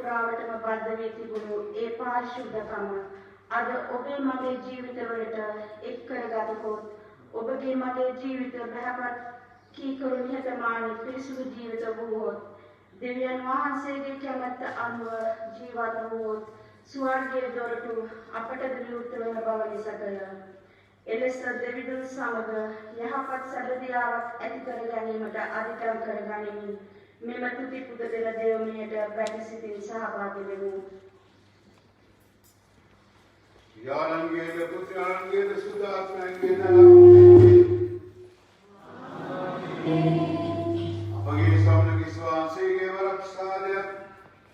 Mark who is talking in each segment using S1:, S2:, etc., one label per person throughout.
S1: පුරාවටම බද්ධ වී තිබුණු ඒ පාරිශුද්ධකම අද ඔබේ මගේ ජීවිතවලට එක් කරගතහොත් ඔබගේ මගේ ජීවිත බහපත් කීකරු නිහතමානී පිරිසුදු ජීවිත වූවොත් දෙවියන් වහන්සේගේ කැමැත්ත අනුව ජීවත් වූවොත් ස්වර්ගයේ දොරටු අපට විවෘත වන බව නිසකය. එලෙස දෙවිදුන් සමග යහපත් සැබදියාවක් ඇති කර ගැනීමට අධිකම් කර ගනිමින් මෙම තුති පුද දෙන දෙවියන්ට පැතිසිතින් සහභාගී වෙමු.
S2: යානංගේද පුත්‍රයන්ගේද සුදාත්මයන්ගේද අපගේ ස්වාමීන් වහන්සේගේ වරක්ෂාදයක්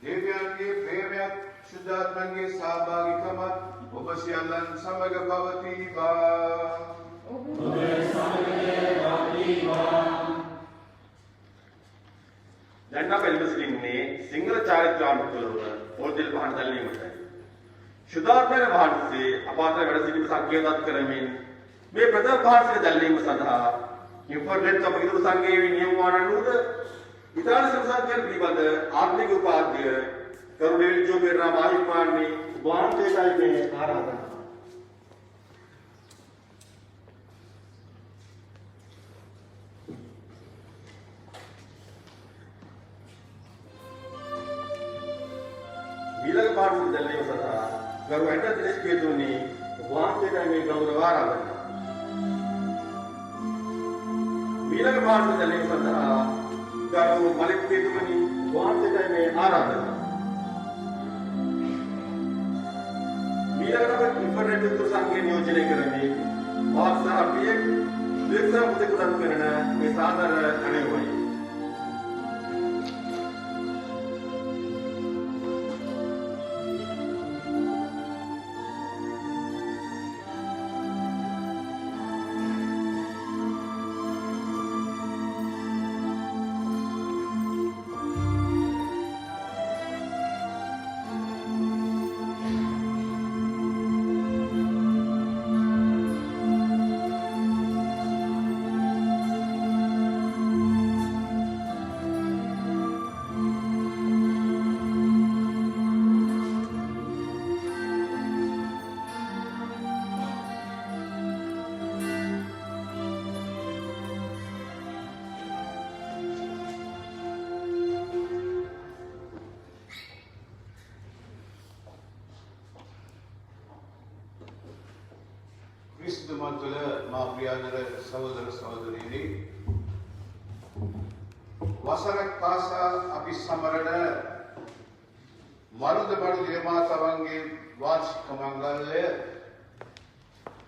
S2: දෙවියන්ගේ ප්‍රේමයක් සුදාත්මයන්ගේ සහභාගීකමත් ඔබ සියල්ලන් සමග පවතිවා.
S3: ඔබේ සමග පවතිවා.
S4: දැන් අප එළඹ සිටින්නේ සිංහල චාරිත්‍රානුකූලව පොල්තෙල් පහන් දැල්වීමටයි. ශුද්ධාත්මක වහන්සේ අප අතර වැඩ සිටීම සංකේතවත් කරමින් මේ ප්‍රථම පාර්ශ්ව දැල්වීම සඳහා ඉන්ෆර්නෙට් අප විදුලි සංඝයේ නියම වනනුද ඉතාලි සංසදයෙන් පිළිබඳ ආර්ථික උපාධ්‍ය කරුණේල් ජෝබේරා මහිත්මානි වහන්සේටයි මේ ආරාධනා. ඊළඟ පාර්ශ්ව දැල්වීම සඳහා ගරු ඇට දිනේෂ් කේතුනි වහන්සේටයි මේ ගෞරව ආරාධනා. ඊළඟ පාර්ශ්ව දැල්වීම සඳහා ගරු මලික් කේතුනි වහන්සේටයි මේ ආරාධනා. ඊළඟට ඉන්ෆර්නෙට් උතුරු සංකේත නියෝජනය කරන්නේ වාක්සහ පියෙක් දෙක්සා මුදකුදන් කරන මේ සාදර අනෙවයි.
S2: ක්‍රිස්තුමතුල මා ප්‍රියදර සහෝදර සහෝදරියනි වසරක් පාසා අපි සමරන මරුද බඩු දේමාතවන්ගේ වාර්ෂික මංගල්‍ය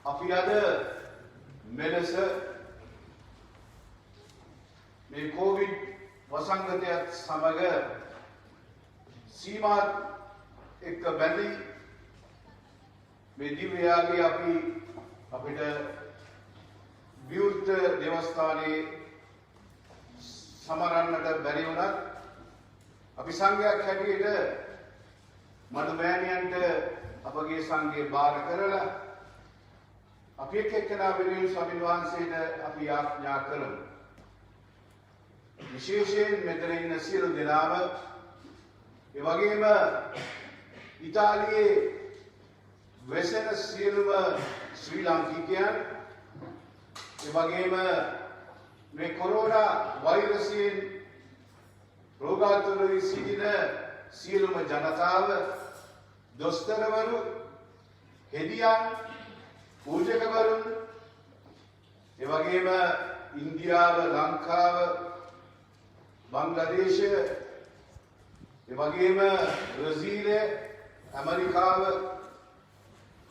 S2: අපි අද මෙලෙස මේ කොවිඩ් වසංගතයත් සමග සීමාත් එක්ක බැඳී මේ දිව්‍යයාගේ අපි අපිට විවෘත දේවස්ථානයේ සමරන්නට බැරි වුණත් අපි සංඝයක් හැටියට මඩුමෑණියන්ට අපගේ සංඝය බාර කරලා අපි එක්කෙනා වෙනුවෙන් ස්වාමීන් වහන්සේට අපි ආඥා කරමු. විශේෂයෙන් මෙතන ඉන්න සියලු දෙනාම ඒ වගේම ඉතාලියේ වෙසෙන සියලුම ශ්‍රී ලාංකිකයන් ඒ වගේම මේ කොරෝනා වෛරසයෙන් රෝගාතුර වී සිටින සියලුම ජනතාව දොස්තරවරු හෙදියන් පූජකවරුන් ඒ වගේම ඉන්දියාව ලංකාව බංග්ලාදේශ ඒ වගේම බ්‍රසීලය ඇමරිකාව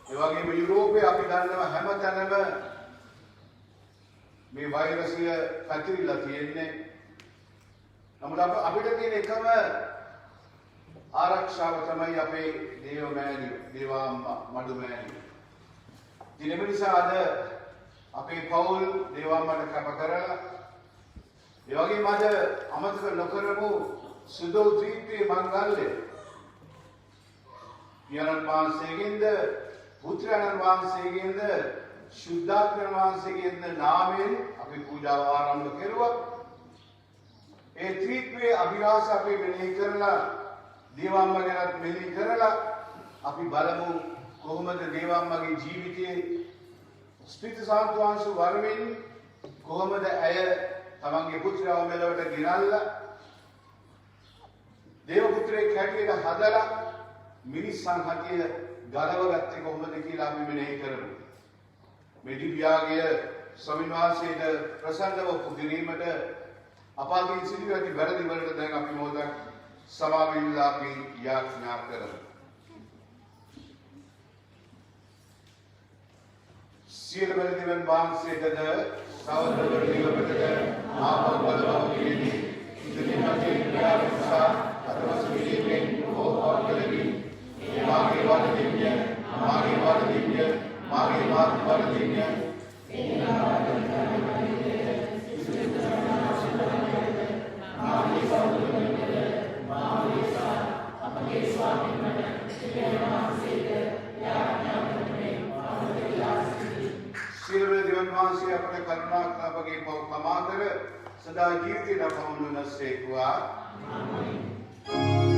S2: ඒ වගේම යුරෝපයේ අපි දන්නවා හැමතැනම මේ වෛරසය පැතිරිලා තියෙන්නේ. නමුත් අපිට තියෙන එකම ආරක්ෂාව තමයි අපේ දේවාම්මා මඩුමෑණියෝ. ඉතින් ඒ නිසා අද අපේ පවුල් දේවාම්මට කැප කරලා ඒ වගේම අද අමතක නොකරමු සුදෝ ත්‍රිත්වයේ මංගල්‍ය පියාණන් වහන්සේගෙන්ද පුත්‍රයන් වහන්සේගෙන්ද ශුද්ධාත්මයන් වහන්සේගෙන්ද නාමයෙන් අපි පූජාව ආරම්භ කෙරුවා. ඒ ත්‍රිත්වයේ අභිලාෂ අපි මෙනෙහි කරලා දේවාම්මා ගැනත් මෙනෙහි කරලා අපි බලමු කොහොමද දේවාම්මගේ ජීවිතයේ ස්පිරිතු සාන්තුවංශ වරමින් කොහොමද ඇය තමන්ගේ පුත්‍රයව මෙලොවට ගෙනල්ලා දේව පුත්‍රයෙක් හැටියට හදලා මිනිස් සංහතිය ගලවගත්තේ කොහොමද කියලා අපි මෙනෙහි කරමු. මේ දිව්‍යාගය ස්වාමීන් වහන්සේට ප්‍රසන්නව පුදිරීමට අපාගින් සිදුව ඇති වැරදි වලට දැන් අපි මොහොතක් සමාවෙන්නලා අපි යාඥා කරමු. සියලු බැලදෙවන් වහන්සේටද සහෝදර දේවපතට ආපව බලව පිළිදී ඉදිරිමතේ ක්‍රියාවසා අතවස් පිළිපෙන් ඕපාකලවි මාගේ වරදින්ය මාගේ වරදින්ය මාගේ වරදින්ය සියලු දෙවියන් වහන්සේ අපට කරුණා කර අපගේ පව කමා කර සදා ජීවිතේ දක්වනු නැසේකුවා. ආමේන්.
S3: Amen.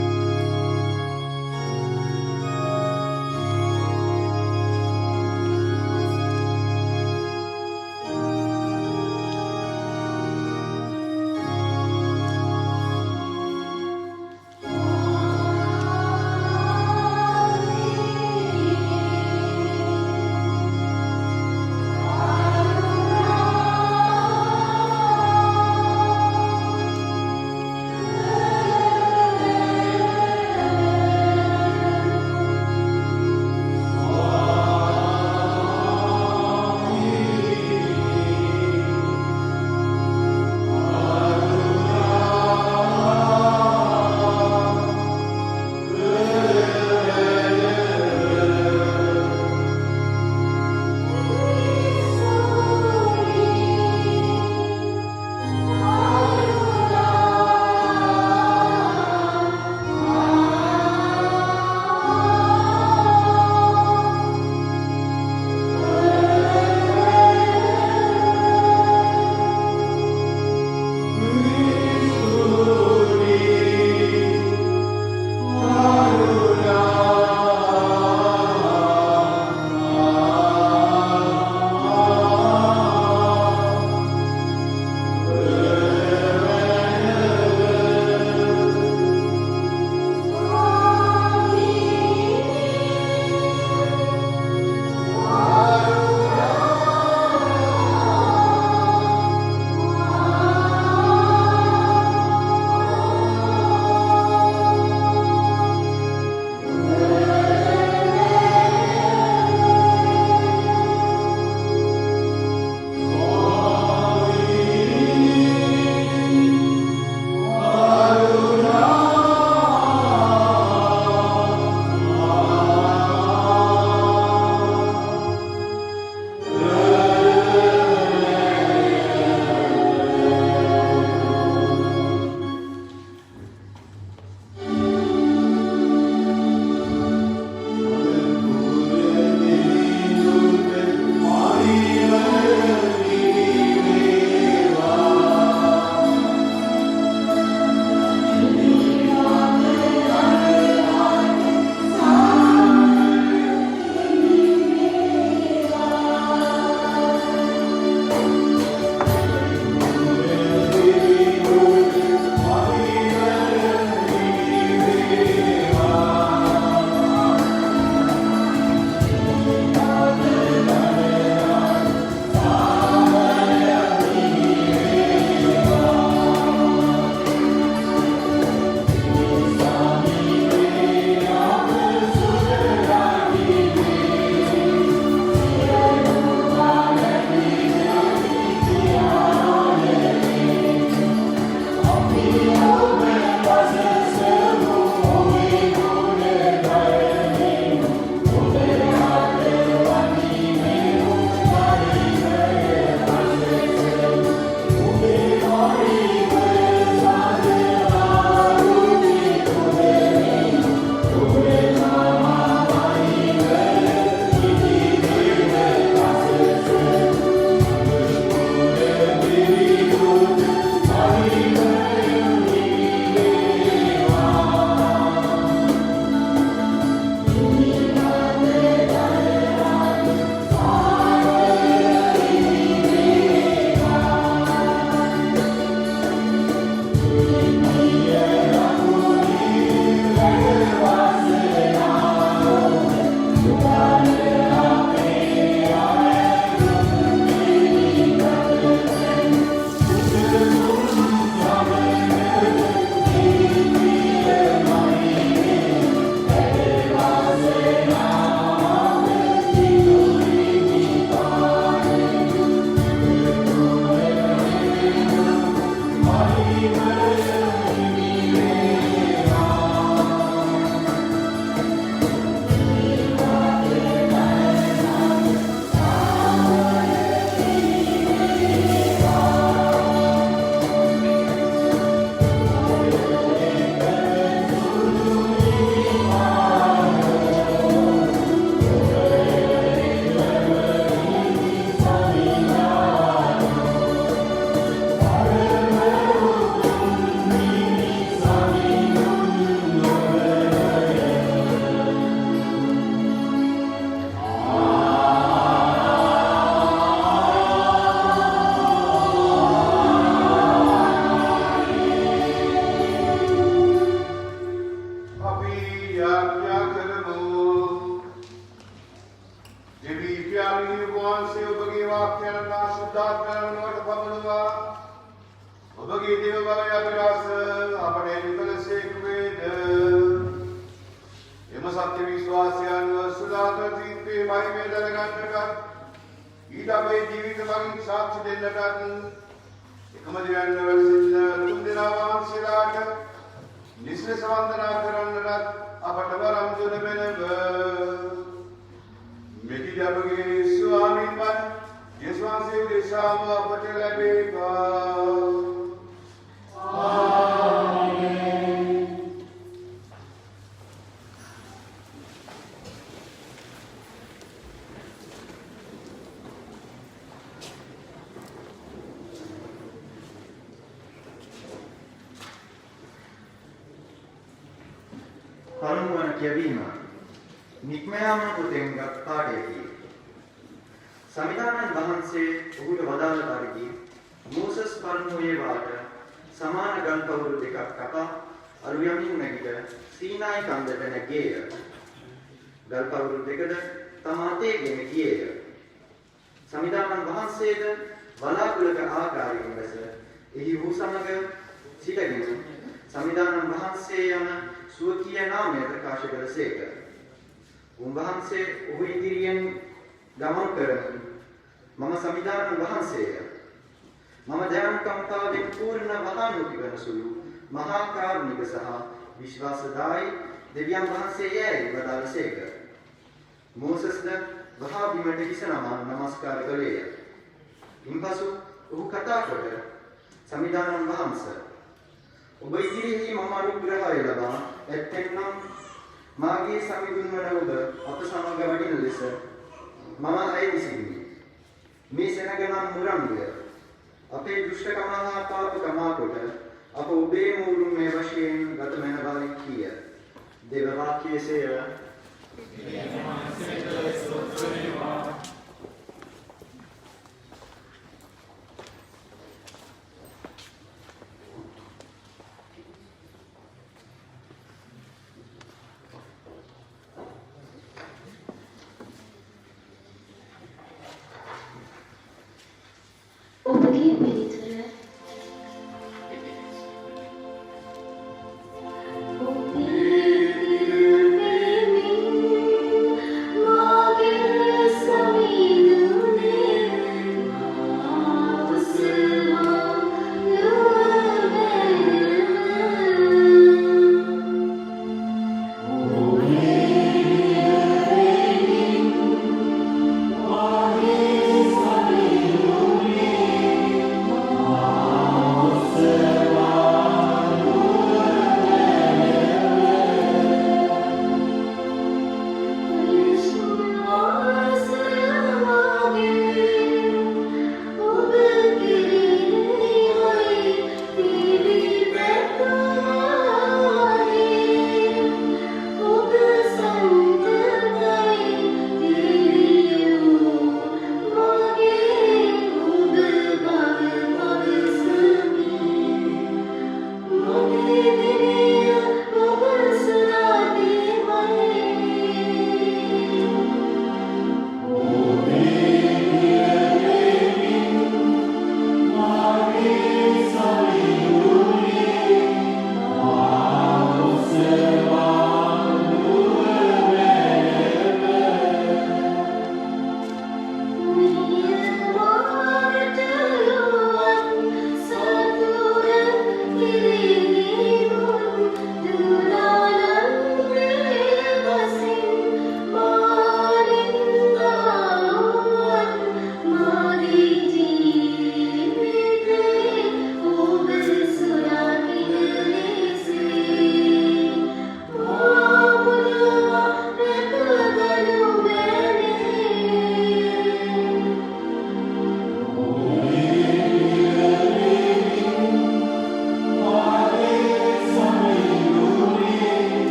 S2: යාඥා කරමු. දෙවි පියාණන් වහන්සේ ඔබගේ වාක්‍යයන් ආශිර්වාද කරනවට පමණවා ඔබගේ දේව බලය අපරාස අපේ නිකලසේක වේද. එම සත්‍ය විශ්වාසයන් සුදාතර ජීවිතේ මහිමය දැනගන්නට ඊට අපේ ජීවිත මගින් සාක්ෂි දෙන්නට එකම දිවන්න වැඩ සිටින තුන් දෙනා වහන්සේලාට නිස්ලෙස වන්දනා කරන්නට අපට වරම් දුන බැලව. මෙකි අපගේ ස්වාමීන් වහන්සේ යේසුස් වහන්සේ උදෙසාම අපට ලැබේවා.
S5: පළමුවන කියවීම නික්මයාම පුතෙන් ගත් පාඩයකි. සමිධානන් වහන්සේ ඔහුට වදාළ පරිදි මෝසස් පළමුවේ වාට සමාන ගල් කවුරු දෙකක් කපා අලු යමින් නැගිට සීනායි කන්දට නැගේය. ගල් කවුරු දෙකද තම අතේගෙන ගියේය. සමිධානන් වහන්සේද වලාකුළක ආකාරයෙන් ලෙස එහි වූ සමග සිටගෙන සමිධානන් වහන්සේ යන සුවකීය නාමය ප්‍රකාශ කළසේක. උන්වහන්සේ ඔහු ඉදිරියෙන් ගමන් කරමින් මම සමිධානන් වහන්සේය. මම දයානුකම්පාවෙන් පූර්ණ වහානුති වන සුළු මහා කාරුණික සහ විශ්වාසදායි දෙවියන් වහන්සේ යැයි වදාළසේක. මෝසස්ද වහා බිමට හිස නමා නමස්කාර කළේය. ඉන්පසු ඔහු කතා කොට සමිධානන් වහන්සේ ඔබ ඉදිරියේ මම අනුග්‍රහය ලබා ඇත්තෙන්නම් මාගේ සමිඳුන් වන ඔබ අප සමග වඩින ලෙස මම ඇයි සිටින්නේ. මේ සෙනගනම් මුරන්විය අපේ දුෂ්ටකම හා පාපකම කොට අප ඔබේ මූරුමේ වශයෙන් ගත මන බලින් කිය. දේව වාක්‍යයේසය
S3: ඔබගේ පිළිතුර ඔබේ මාගේ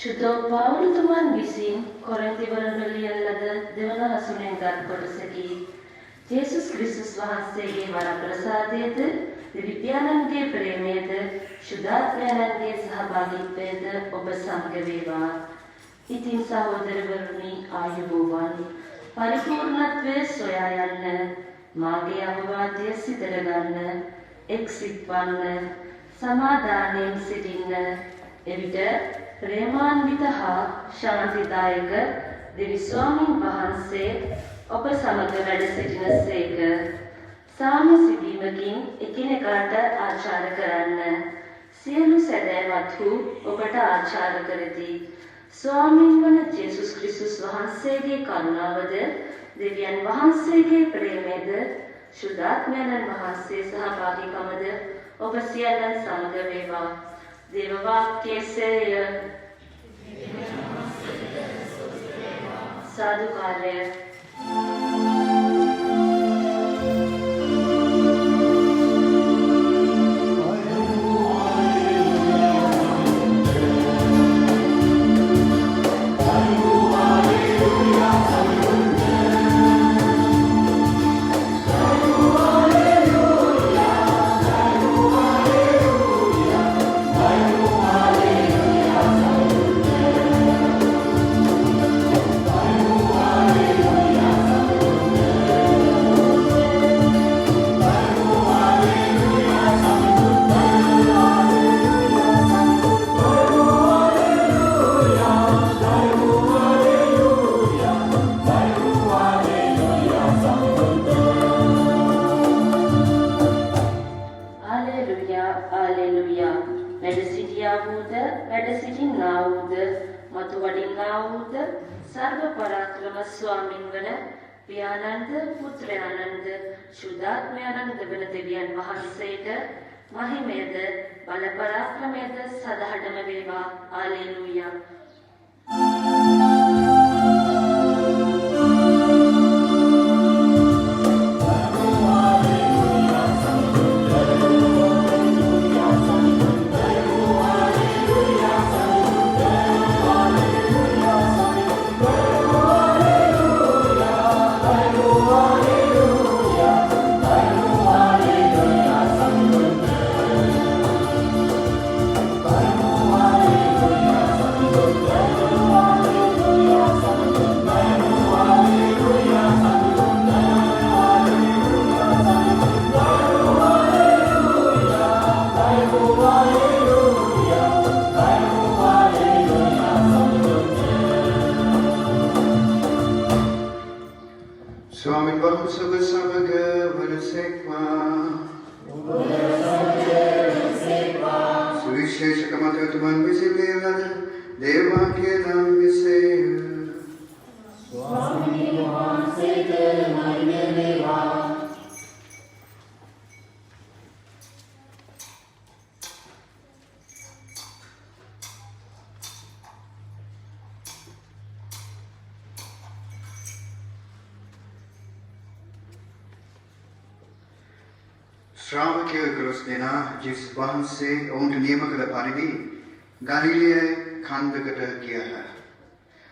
S6: ශුද්ධ පවුලතුමන් විසින් කොරින්තිවරුන්ට ලියන ලද දෙවන හසුනෙන් ගත් කොටසකි. ජේසුස් ක්‍රිස්තුස් වහන්සේගේ වරප්‍රසාදයේද දෙවි පියාණන්ගේ ප්‍රේමයේද ශුද්ධාත්මයන්ගේ සහභාගීත්වයේද ඔබ සමග වේවා. ඉතින් සහෝදරවරුනි ආයුබෝවන්. පරිපූර්ණත්වයේ සොයා යන්න මාගේ අවවාදය සිතට ගන්න එක්සිටවන්න සමාදානයෙන් සිටින්න එවිට ප්‍රේමාන්විත හා ශාන්තිදායක දෙවි ස්වාමීන් වහන්සේ ඔබ සමග වැඩ සිටින සේක. සාම්‍ය සිටීමකින් එකිනෙකාට ආචාර කරන්න. සියලු සැදැහැවත්හු ඔබට ආචාර කරති. ස්වාමීන් වන ජේසුස් ක්‍රිස්තුස් වහන්සේගේ කරුණාවද දෙවියන් වහන්සේගේ ප්‍රේමයද ශුද්ධාත්මයන් වහන්සේ සහභාගීකමද ඔබ සියල්ලන් සමග වේවා. දේව වාක්‍යයේය සාදුකාරය. මහිමයද බල පරාක්‍රමයද සදහටම වේවා. හාලෙලූයා.
S7: ශ්‍රාවකයෝ 11 දෙනා ජේසුස් වහන්සේ ඔවුන්ට නියම කළ පරිදි ගලිලයේ කන්දකට ගියහ.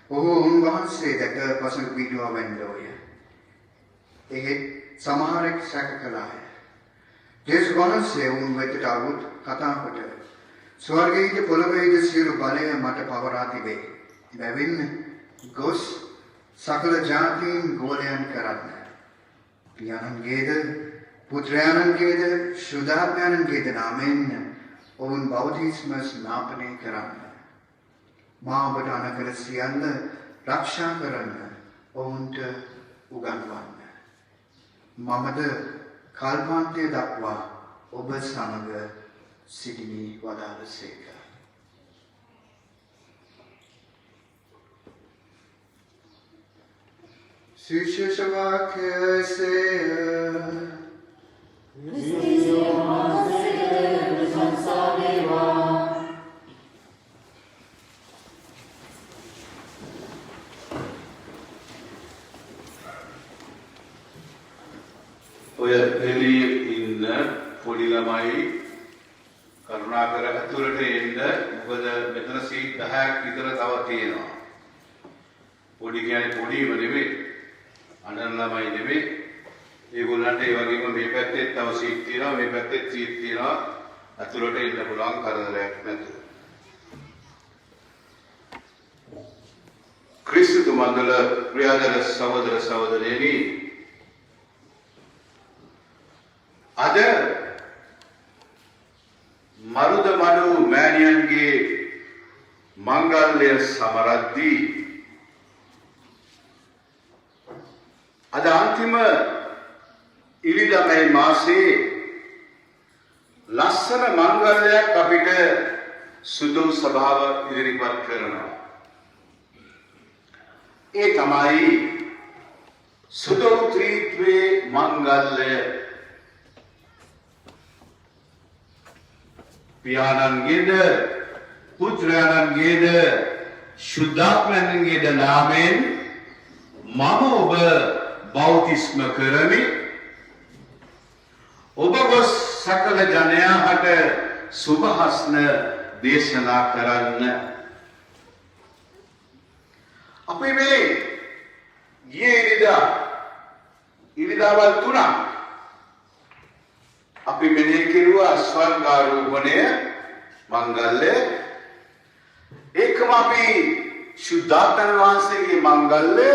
S7: ඔහු උන්වහන්සේ දැක පසඟ පිටුවා වැන්දෝය. එහෙත් සමහරෙක් සැක කළාය. ජේසුස් වහන්සේ ඔවුන් වෙතට આવුත් කතා කොට ස්වර්ගයේ පොළොවේද සියලු බලය මට පවරා තිබේ. බැවින් ගොස් සකල ජාතීන් ගෝලයන් කරන්න. පියාණන්ගේද පුත්‍රයාණන්ගේද ශුද්ධාත්මයන්ගේද නාමයෙන් ඔවුන් බෞද්ධිස්ම ස්නාපනය කරන්න. මා ඔබට අනකර සියල්ල රක්ෂා කරන්න ඔවුන්ට උගන්වන්න. මමද කල්පාන්තය දක්වා ඔබ සමග සිටිමි වදාළසේක. सुविशेष वाक्य से
S2: ඔය එළියේ ඉන්න පොඩි ළමයි කරුණාකර අතුරට එන්න මොකද මෙතන සීට් 10ක් විතර තව තියෙනවා. පොඩි කියන්නේ පොඩිම නෙමෙයි. අඬන ළමයි නෙමෙයි. ඒගොල්ලන්ට ඒ වගේම මේ පැත්තේ තව සීට් තියෙනවා, මේ පැත්තේ සීට් තියෙනවා. අතුලට ඉන්න පුළුවන් කරදරයක් නැතුව. ක්‍රිස්තු මණ්ඩල ප්‍රියදර සහෝදර සහෝදරියනි, අද මරුදමඩු මෑණියන්ගේ මංගල්‍ය සමරද්දී අද අන්තිම ඉරිදා මාසේ ලස්සන මංගල්‍යයක් අපිට සුදු සභාව ඉදිරිපත් කරනවා. ඒ තමයි සුදු ත්‍රිත්වයේ මංගල්‍ය. පියාණන්ගේද පුත්‍රයන්ගේද ශුද්ධාත්මයන්ගේද නාමයෙන් මම ඔබ බෞතිස්ම කරමි. ඔබ ගොස් සකල ජනයාට සුභහස්න දේශනා කරන්න. අපි මේ ගියේ ඉරිදාවල් 3ක් අපි මෙනෙහි කෙරුවා ස්වර්ගාරෝපණය මංගල්‍ය. ඒකම අපි ශුද්ධාත්ම වහන්සේගේ මංගල්‍ය.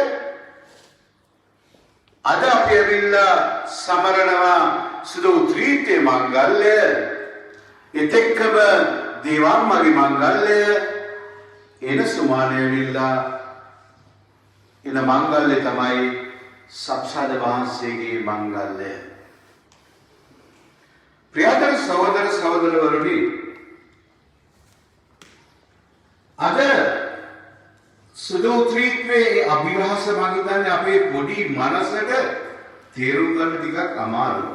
S2: අද අපි ඇවිල්ලා සමරනවා සුදු ත්‍රිත්වයේ මංගල්‍ය. එතෙක්කම දේවම්මගේ මංගල්‍ය. එන සුමානය ඇවිල්ලා එන මංගල්‍ය තමයි සබ්සාද වහන්සේගේ මංගල්‍ය. ප්‍රියතර සහෝදර සහෝදරවරුනි, අද සුදු ත්‍රිත්වයේ අභිරහස මම හිතන්නේ අපේ පොඩි මනසට තේරුම් ගන්න ටිකක් අමාරුයි.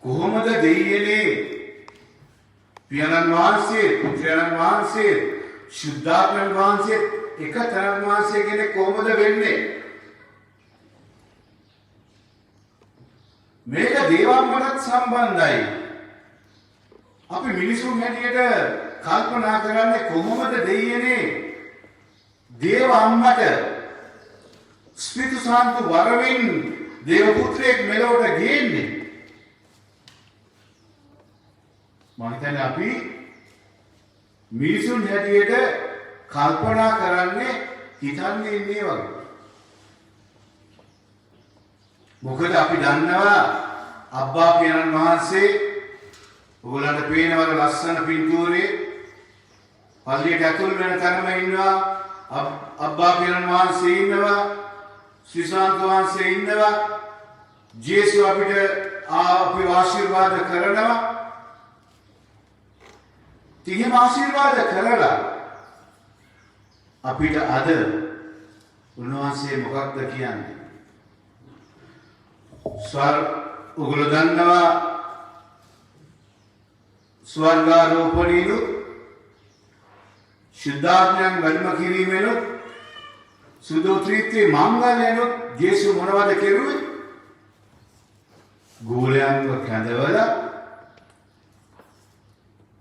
S2: කොහොමද දෙයියනේ පියාණන් වහන්සේ, පුත්‍රයන් වහන්සේ, ශුද්ධාත්ම වහන්සේ එක තරම් වහන්සේ කෙනෙක් කොහොමද වෙන්නේ? මේක දේවම්මටත් සම්බන්ධයි. අපි මිනිසුන් හැටියට කල්පනා කරන්නේ කොහොමද දෙයියනේ දේව අම්මට ස්පිරිතු සාන්තු වරමින් දේව පුත්‍රයෙක් මෙලොවට ගේන්නේ? මම හිතන්නේ අපි මිනිසුන් හැටියට කල්පනා කරන්නේ හිතන්නේ ඉන්නේ වගේ. මොකද අපි දන්නවා අබ්බා පියාණන් වහන්සේ ඔයගොල්ලන්ට පේනවල ලස්සන පින්තූරේ පල්ලියට ඇතුල් වෙන තැනම ඉන්නවා. අබ්බා පියාණන් වහන්සේ ඉන්නවා, ශ්‍රීසාන්ත වහන්සේ ඉන්නවා. ජේසු අපිට අපේ ආශිර්වාද කරනවා. තිහෙම ආශිර්වාද කරලා අපිට අද උන්වහන්සේ මොකක්ද කියන්නේ? ඔගොල්ලෝ දන්නවා ස්වර්ගාරෝපණයලු ශුද්ධාත්මයන් වැඩම කිරීමෙලු සුදු ත්‍රිත්වයේ මංගල්‍යලු ජේසු මොනවද කෙරුවේ? ගෝලයන්ව කැඳවලා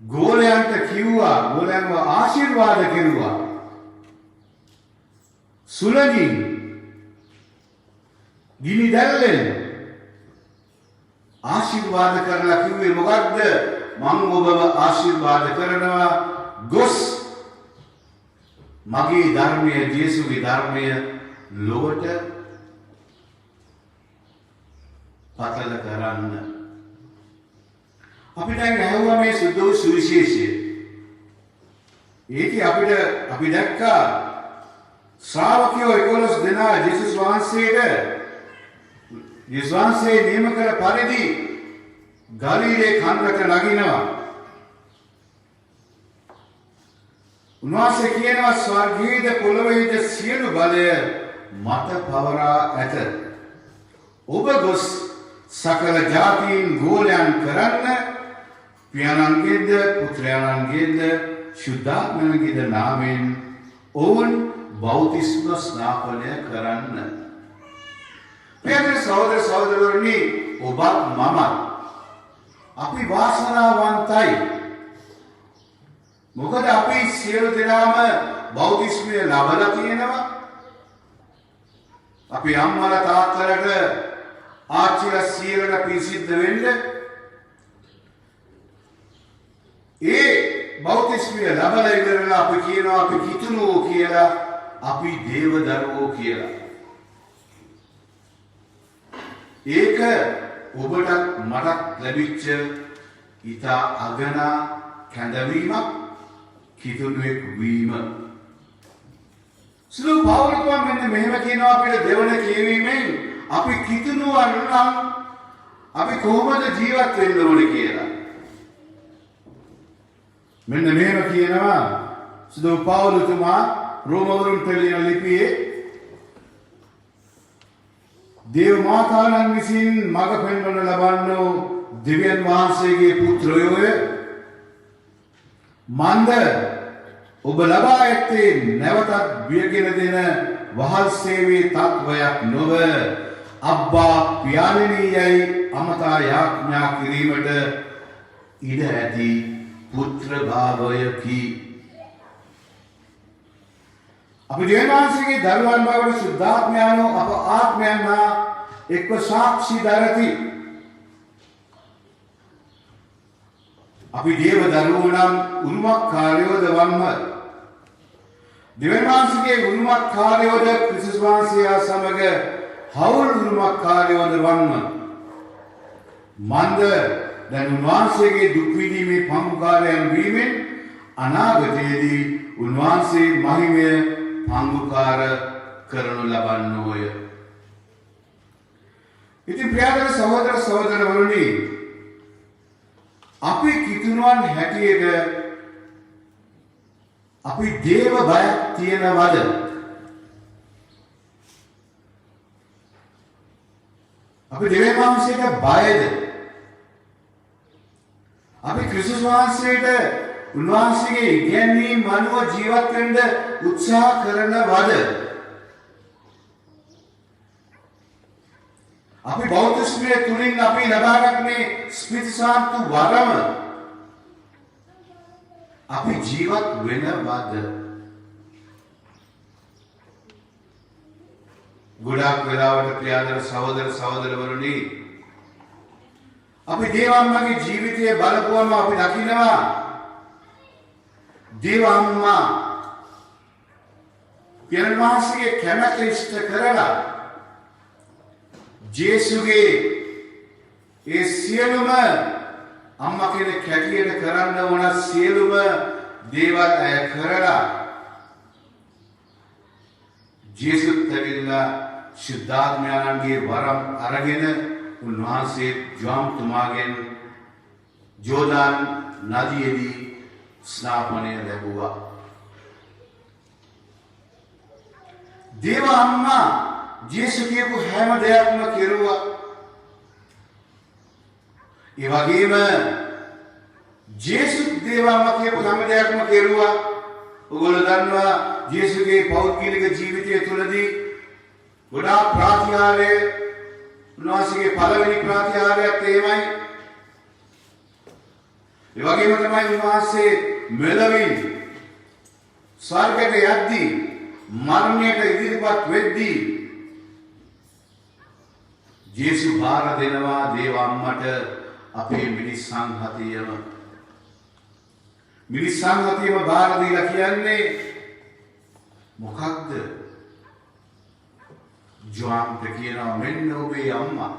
S2: ගෝලයන්ට කිව්වා, ගෝලයන්ව ආශිර්වාද කෙරුවා. සුලගින් ගිනි දැල්ලෙන් ආශිර්වාද කරලා කිව්වේ මොකක්ද? මම ඔබව ආශිර්වාද කරනවා. ගොස් මගේ ධර්මය, ජේසුගේ ධර්මය ලොවට පතල කරන්න. අපි දැන් ඇහුවා මේ සුදු සුවිශේෂය. ඒකේ අපි දැක්කා ශ්‍රාවකයෝ 11 දෙනා ජේසුස් වහන්සේ නියම කළ පරිදි ගලිලේ කන්දට නගිනවා. උන්වහන්සේ කියනවා ස්වර්ගයේද පොළොවේද සියලු බලය මට පවරා ඇත. ඔබ ගොස් සකල ජාතීන් ගෝලයන් කරන්න, පියාණන්ගේද පුත්‍රයන්ගේද ශුද්ධාත්මයන්ගේද නාමයෙන් ඔවුන් බෞතිස්ම ස්නාපනය කරන්න. ප්‍රිය සහෝදර සහෝදරවරුනි, ඔබත් මමත් අපි වාසනාවන්තයි. මොකද අපි සියලු දෙනාම බෞතිස්මය ලබලා තියෙනවා. අපි අම්මලා තාත්තලාට ආච්චිලා සියලුට පිසිද්ද වෙන්න ඒ බෞතිස්මය ලබලා ඉවරලා අපි කියනවා අපි කිතුණෝ කියලා, අපි දේව දරුවෝ කියලා. ඒක ඔබටත් මටත් ලැබිච්ච ඊට අගනා කැඳවීමක්, කිතුණුවෙක් වීම. සුළු පෞරුතුමා මෙන්න මෙහෙම කියනවා අපිට දෙවන කියවීමෙන් අපි කිතුණුවන් නම් අපි කොහොමද ජීවත් වෙන්න ඕනේ කියලා. මෙන්න මෙහෙම කියනවා සුළු පෞරුතුමා රෝමවරුන්ට ලියන ලිපියේ දේව මාතාණන් විසින් මඟ පෙන්වනු ලබන්නෝ දෙවියන් වහන්සේගේ පුත්‍රයෝය. මන්ද ඔබ ලබා ඇත්තේ නැවතත් බියගෙන දෙන වහල් සේවයේ තත්වයක් නොව අබ්බා පියාණෙනියයි අමතා යාඥා කිරීමට ඉඩ ඇති පුත්‍ර භාවයකි. අපි දෙවියන් වහන්සේගේ දරුවන් බවට සුද්ධාත්මයන්ෝ අප ආත්මයන් හා එක්ව සාක්ෂි දරති. අපි දේව දරුවෝ නම් උරුමකාරයෝද වන්ම. දෙවියන් වහන්සේගේ උරුමකාරයෝද ක්‍රිස්තුස් වහන්සේ සමග හවුල් උරුමකාරයෝද වන්ම. මන්ද දැන් උන්වහන්සේගේ දුක් විඳීමේ පංගුකාරයන් වීමෙන් අනාගතයේදී උන්වහන්සේ මහිමය පංගුකාර කරනු ලබන්නෝය. ඉතින් ප්‍රියතර සහෝදර සහෝදරවරුනි, අපි කිතුණුවන් හැටියට අපි දේව බයක් තියනවද? අපි දෙවියන් වහන්සේට බයද? අපි ක්‍රිස්තුස් වහන්සේට උන්වහන්සේගේ ඉගැන්වීම් අනුව ජීවත් වෙන්න උත්සාහ කරනවද? අපි බෞද්ධස්මය තුලින් අපි ලබාගත් මේ ස්පිරිතාන්තු වරම අපි ජීවත් වෙනවද? ගොඩාක් වෙලාවට ප්‍රියදර සහෝදර සහෝදරවරුනි, අපි දේවම්මාගේ ජීවිතය බලපුවම අපි දකිනවා දේවම්මා පියන් වහන්සේගේ කැමැත්ත ඉෂ්ට කරලා ජේසුගේ ඒ සියලුම අම්මා කෙනෙක් හැටියට කරන්න ඕන සියලුම දේවල් අය කරලා ජේසුත් ඇවිල්ලා ශුද්ධාත්මයන්ගේ වරම් අරගෙන උන්වහන්සේ ජෝම්තුමාගෙන් ජෝදාන් නදියේදී ස්නාපනය ලැබුවා. දේව අම්මා ජේසු කියපු හැම දෙයක්ම කෙරුවා. ඒ වගේම ජේසු දේව අම්මා කියපු හැම දෙයක්ම කෙරුවා. ඔයගොල්ලෝ දන්නවා ජේසුගේ පෞද්ගලික ජීවිතය තුළදී ගොඩාක් ප්‍රාතිහාර්ය, උන්වහන්සේගේ පළවෙනි ප්‍රාතිහාර්යයත් එහෙමයි. ඒ වගේම තමයි උන්වහන්සේ මෙලොවින් ස්වර්ගයට යද්දී මරණයට ඉදිරිපත් වෙද්දී ජේසු බාර දෙනවා දේව අම්මට අපේ මිනිස් සංහතියම. මිනිස් සංහතියම බාර දීලා කියන්නේ මොකක්ද? ජෝම්ට කියනවා මෙන්න ඔබේ අම්මා.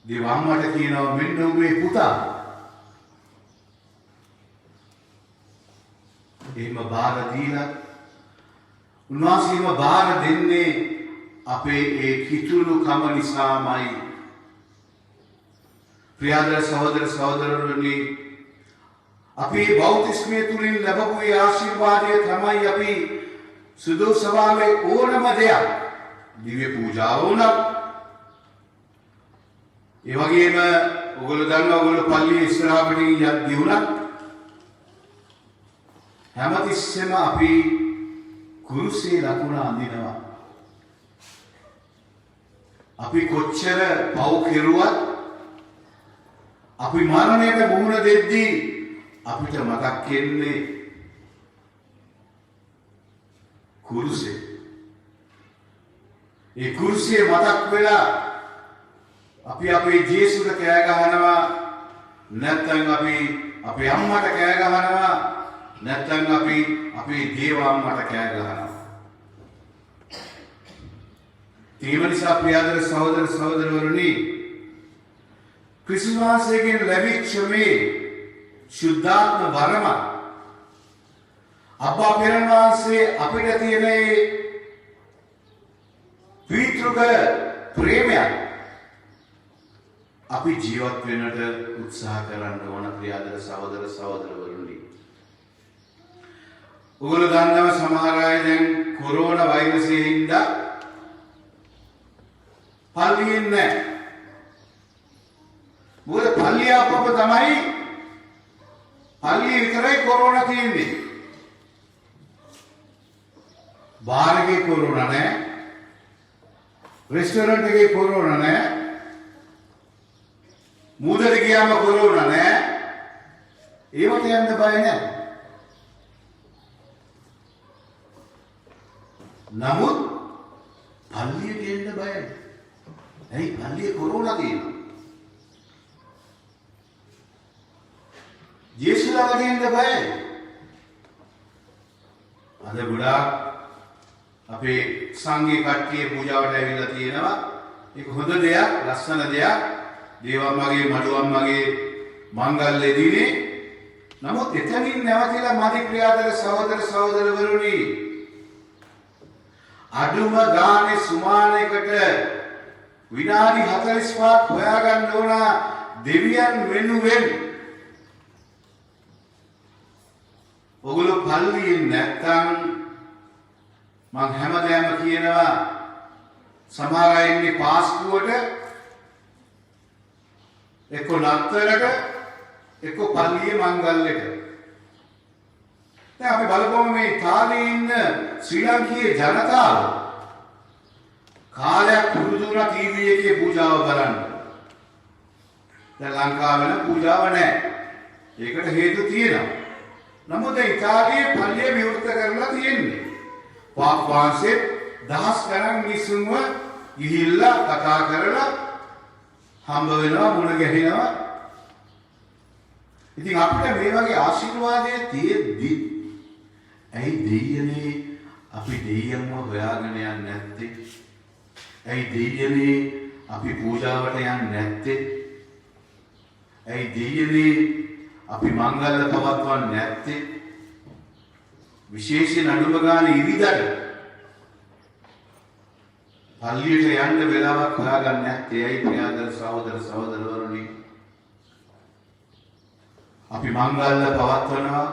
S2: දේව අම්මට කියනවා මෙන්න ඔබේ පුතා. එහෙම බාර දීලා උන්වහන්සේම බාර දෙන්නේ අපේ ඒ කිතුණුකම නිසාමයි. ප්‍රියදර සහෝදර සහෝදරවරුනි, අපි බෞද්ධස්මය තුලින් ලැබපු ඒ ආශිර්වාදය තමයි අපි සුදු සභාවේ ඕනම දෙයක්, දිව්‍ය පූජාව වුණත්, ඒ වගේම ඔයගොල්ලෝ දන්නවා ඔයගොල්ලෝ පල්ලියේ ඉස්සරහට යද්දී වුණත් හැමතිස්සෙම අපි කුරුසේ ලකුණ අඳිනවා. අපි කොච්චර පව් කෙරුවත් අපි මරණයට මුහුණ දෙද්දී අපිට මතක් වෙන්නේ කුරුසේ. ඒ කුරුසේ මතක් වෙලා අපි අපේ ජේසුට කෑ ගහනවා, නැත්නම් අපි අපේ අම්මට කෑ ගහනවා, නැත්නම් අපි අපේ දේව අම්මට කෑ ගහනවා. ඒ නිසා ප්‍රියදර සහෝදර සහෝදරවරුනි, ක්‍රිස්තුස් වහන්සේගෙන් ලැබිච්ච මේ ශුද්ධාත්ම වරම අපා පෙරණ වහන්සේ අපිට තියෙන මේ පීතෘක ප්‍රේමයක් අපි ජීවත් වෙන්නට උත්සාහ කරන්න ඕන ප්‍රියදර සහෝදර සහෝදරවරුනි. ඔයගොල්ලෝ දන්නවා සමහර අය දැන් කොරෝනා වෛරසයෙන් හින්දා පල්ලියෙන් නැහැ. මොකද පල්ලිය අපව තමයි පල්ලිය විතරයි කොරෝනා තියෙන්නේ. බාර් එකේ කොරෝනා නැහැ. රෙස්ටොරන්ට් එකේ කොරෝනා නැහැ. මුදට ගියාම කොරෝනා නැහැ. ඒවට යන්න බය නැහැ. නමුත් පල්ලියට යන්න බයයි. ඇයි පල්ලියේ කොරෝනා තියෙනවා? ජේසුස් ළඟට එන්න බයයි. අද ගොඩාක් අපේ සංඝේ කට්ටිය පූජාවට ඇවිල්ලා තියෙනවා. ඒක හොඳ දෙයක්, ලස්සන දෙයක්. දේවම්මගේ මඩුවම්මගේ මංගල්‍ය දිනේ. නමුත් එතනින් නැවතිලා මදි ප්‍රියදර සහෝදර සහෝදරවරුනි, අඩුම ගානේ සුමානයකට විනාඩි 45ක් හොයාගන්න ඕන දෙවියන් වෙනුවෙන්. ඔගොල්ලෝ පල්ලියෙන් නැත්තම් මං හැමදාම කියනවා සමහර අය ඉන්නේ පාස්කුවට එක්ක නත්තරට එක්ක පල්ලියේ මංගල්‍යයට. දැන් අපි බලපුවම මේ තාලේ ඉන්න ශ්‍රී ලාංකීය ජනතාව කාලයක් පුරුදු වුණා ටීවී එකේ පූජාව බලන්න. දැන් ලංකාවේ නම් පූජාව නැහැ. ඒකට හේතු තියෙනවා. නමුත් ඉතාලියේ පල්ලිය විවෘත කරලා තියෙන්නේ. පාප් වහන්සේ දහස් ගණන් මිනිස්සුන්ව ගිහිල්ලා කතා කරලා හම්බ වෙනවා, මුණ ගැහෙනවා. ඉතින් අපිට මේ වගේ ආශිර්වාදයේ තියෙද්දි ඇයි දෙයියනේ අපි දෙයියන්ව හොයාගෙන යන්නේ නැත්තේ? ඇයි දෙයියනේ අපි පූජාවට යන්නේ නැත්තේ? ඇයි දෙයියනේ අපි මංගල්‍ය පවත්වන්නේ නැත්තේ? විශේෂයෙන් අනුම ගානේ ඉරිදට පල්ලියට යන්න වෙලාවක් හොයාගන්න නැත්තේ ඇයි ප්‍රියදර සහෝදර සහෝදරවරුනි? අපි මංගල්‍ය පවත්වනවා.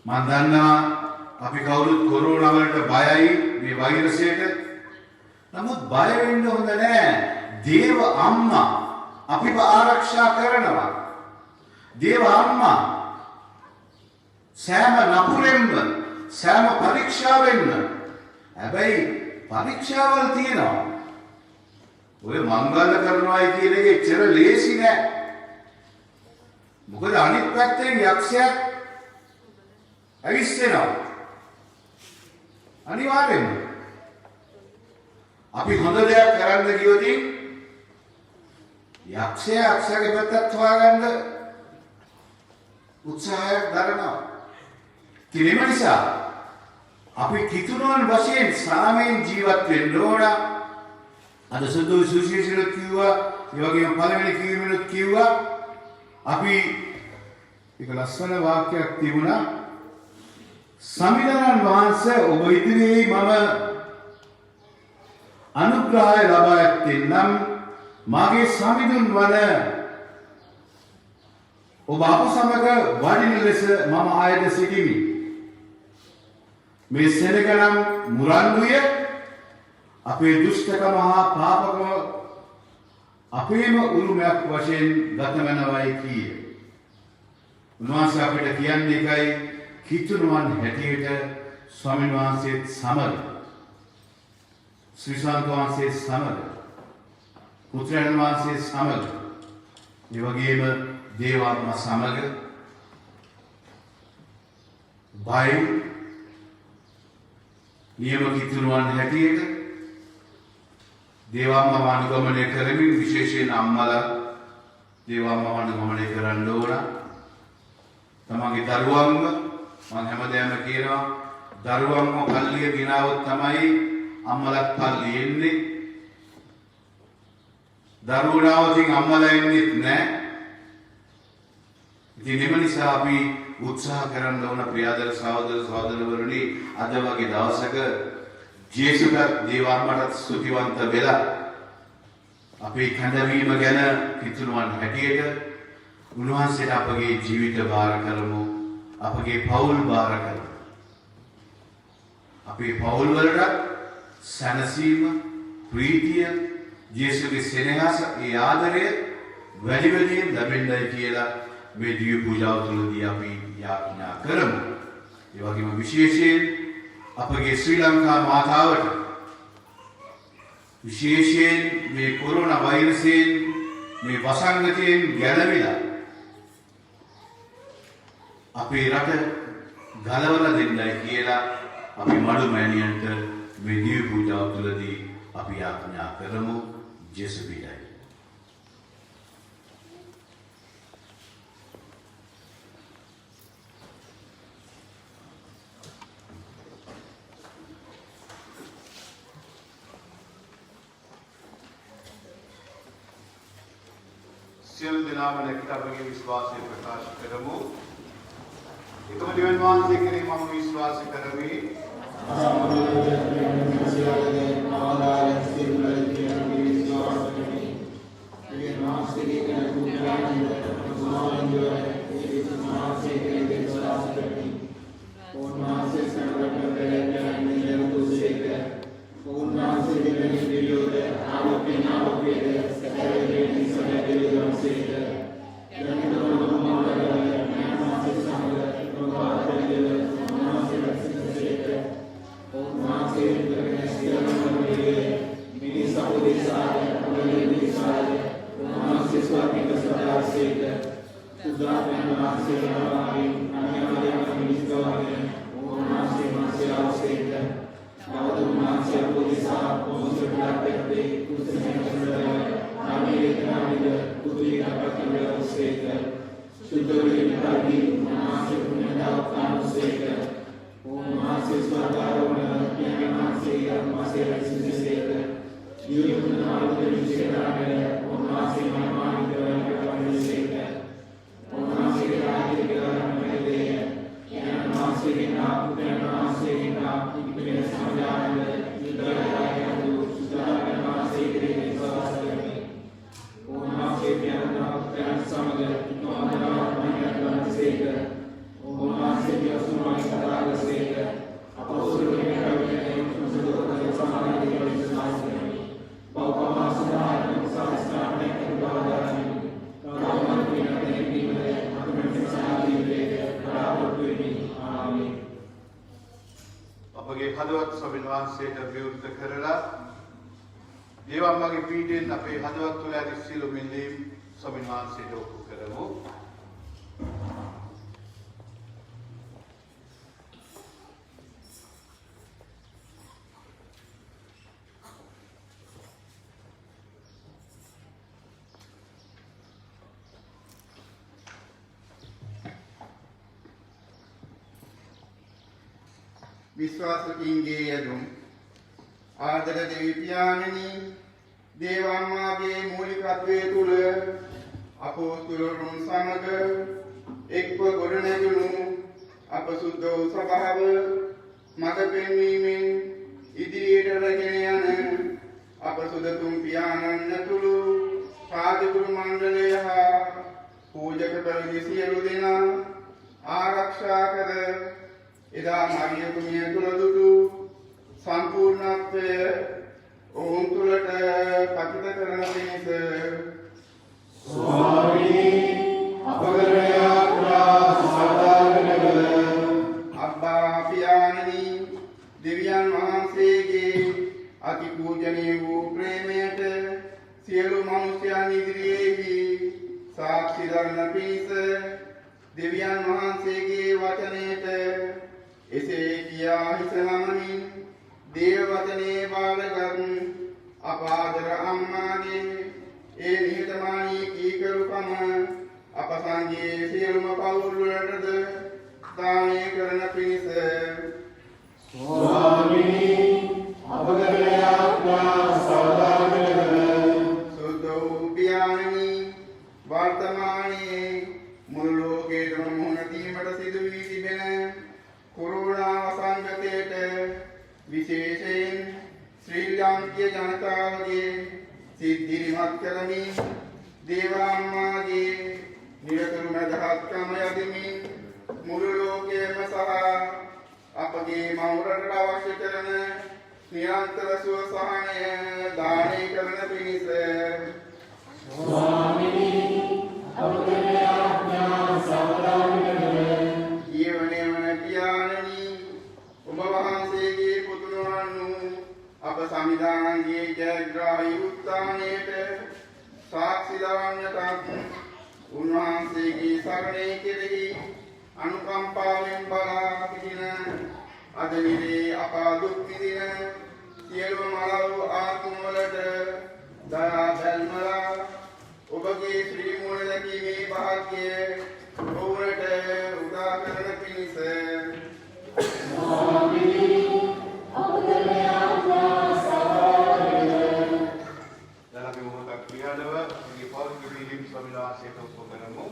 S2: මම දන්නවා අපි කවුරුත් කොරෝනා වලට බයයි මේ වෛරසයට. නමුත් බය වෙන්න හොඳ නැහැ. දේව අම්මා අපිව ආරක්ෂා කරනවා. දේව අම්මා සෑම නපුරෙන්ම සෑම පරීක්ෂාවෙන්ම, හැබැයි පරීක්ෂාවල් තියෙනවා. ඔය මංගල කරනවායි කියන එක එච්චර ලේසි නෑ. මොකද අනිත් පැත්තෙන් යක්ෂයා ඇවිස්සෙනවා. අනිවාර්යෙන්ම අපි හොඳ දෙයක් කරන්න ගියොත් යක්ෂයාගේ පැත්තත් හොයාගන්න උත්සාහයක් දරනවා. ඒ නිසා අපි කිතුණුවන් වශයෙන් සාමයෙන් ජීවත් වෙන්න ඕන. අද සුදු සුවිශේෂීව කිව්වා, ඒ වගේම පළවෙනි කීවෙනුත් කිව්වා. අපි එක ලස්සන වාක්‍යයක් තිබුණා. සමිඳුරන් වහන්සේ ඔබ ඉදිරියේ මම අනුග්‍රහය ලබා ඇත්තෙනම් මගේ සමිඳුන් වන ඔබ අප සමග වඩින ලෙස මම ආයත සිටිමි. මේ සෙනගනම් මුරන්දුය අපේ දුෂ්ටකම හා පාපකම අපේම උරුමයක් වශයෙන් ගත වෙනවයි කීය. උන්වහන්සේ අපිට කියන්නේ එකයි, කිතුණුවන් හැටියට ස්වාමීන් වහන්සේත් සමග, ශ්‍රී සාන්ත වහන්සේ සමග, පුත්‍රයන් වහන්සේ සමග ඒ වගේම දේවාත්ම සමග බයි නියම කිතුරුවන් හැටියට දේවාත්ම අනුගමනය කරමින් විශේෂයෙන් අම්මලා දේවාත්ම අනුගමනය කරන්න ඕන. තමන්ගේ දරුවන්ව මම හැමදාම කියනවා දරුවන්ව පල්ලිය ගෙනාවොත් තමයි අම්මලත් පල්ලිය එන්නේ. දරුවනාවතින් අම්මලා එන්නේ නැහැ. ඉතින් එම නිසා අපි උත්සාහ කරන්න ඕන ප්‍රියදර සහෝදර සහෝදරවරුනි අද වගේ දවසක ජේසුස්ට දේවාත්මට ස්තුතිවන්ත වෙලා අපේ කැඳවීම ගැන පිටුරුවන් හැටියට උන්වහන්සේට අපගේ ජීවිත බාර කරමු. අපගේ පවුල් බාර කරමු. අපේ පවුල් වලට සැනසීම, ප්‍රීතිය, ජේසුගේ සෙනෙහස, ඒ ආදරය වැඩි වැඩියෙන් ලැබෙන්නයි කියලා මේ දිව්‍ය පූජාව තුළදී අපි යාඥා කරමු. ඒ වගේම විශේෂයෙන් අපගේ ශ්‍රී ලංකා මාතාවට විශේෂයෙන් මේ කොරෝනා වෛරසයෙන් මේ වසංගතයෙන් ගැලවිලා අපේ රට ගලවලා දෙන්නයි කියලා අපි මඩු මෑණියන්ට මේ දිව්‍ය පූජාව තුළදී අපි යාඥා කරමු. ජේසු පිටයි. සියලු දෙනාම නැගිට අපගේ විශ්වාසය ප්‍රකාශ කරමු. එකම දෙවියන් වහන්සේ කෙරෙහි මම විශ්වාස කරමි. අපගේ හදවත් ස්වාමීන් වහන්සේට විවෘත කරලා දේවම්මගේ පීඨයෙන් අපේ හදවත් තුළ ඇති සියලු මිලීම් ස්වාමීන් වහන්සේට ඔප්පු කරමු.
S8: විශ්වාසකින්ගේ යදුම් ආදර දෙවි පියාණනි දේවම්මාගේ මූලිකත්වයේ තුල අපෝස්තලරුන් සමග එක්ව ගොඩනැගුණු අප සුද්ධ වූ සභාව මඟ පෙන්වීමෙන් ඉදිරියට රැගෙන යන අප සුදතුන් පියාණන් ඇතුළු පාදගුරු මණ්ඩලය හා පූජක පැවිදි සියලු දෙනා ආරක්ෂා කර එදා මරියතුමිය තුළ දුටු සම්පූර්ණත්වය ඔවුන් තුළට පතිත කරන පිණිස ස්වාමී අපගර යාත්‍රා සාධාරණ කළ අබ්බා පියාණනි දෙවියන් වහන්සේගේ අති පූජනීය වූ ප්‍රේමයට සියලු මනුෂ්‍යයන් ඉදිරියේදී සාක්ෂි දරන පිණිස දෙවියන් වහන්සේගේ වචනයට එසේ කියා හිස නමමින් දේව වචනේ බාරගත් අපාදර අම්මාගේ ඒ නිහතමානී කීකරුකම අප සංඝයේ සියලුම පවුල් වලටද දානය කරන පිණිස
S3: ස්වාමී අප කරන යාඥා සාදාගෙන කර
S8: සුද්ධ වූ පියාණනි වර්තමානයේ මුළු ලෝකයේම මුහුණ දීමට සිදු වී තිබෙන කොරෝනා වසංගතයට විශේෂයෙන් ශ්‍රී ලාංකීය ජනතාවගේ සිද්ධිරිමත් කරමින් දේවාම්මාගේ නිරතුරු මැදහත්කම යදිමින් මුළු ලෝකයේම සහ අපගේ මවුරට අවශ්‍ය කරන නිරන්තර සුව සහනය දානය කරන පිණිස
S3: ස්වාමී අප කරන යාඥා සාදාගෙන කර
S8: ජීවනයේ වන පියාණනි ඔබ වහන්සේගේ පුතුණන් වූ අප සමිදානගේ ජයග්‍රාහී උත්ථානයට සාක්ෂි දරන්නටත් උන්වහන්සේගේ සරණේ කෙරෙහි අනුකම්පාවෙන් බලා සිටින අද නිරේ අප දුක් විඳින සියලුම මලව් ආත්මවලට දයා බැල්මලා ඔබගේ ශ්‍රී මූල දැකීමේ භාග්‍යය ඔවුන්ට උදා කරන පිණිස
S3: ස්වාමී අප කරන යාඥා සාදාගෙන
S2: Dan අපි මොහොතක් ක්‍රියාදව මේ පෞද්ගලික පිළිම් ස්වාමීන් වහන්සේට ඔප්පු කරමු.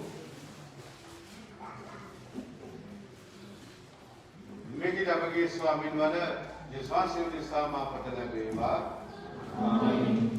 S2: මේකද අපගේ ස්වාමීන් වන ජේසුස් වහන්සේ අපට ලැබේවා.
S3: ආමේන්.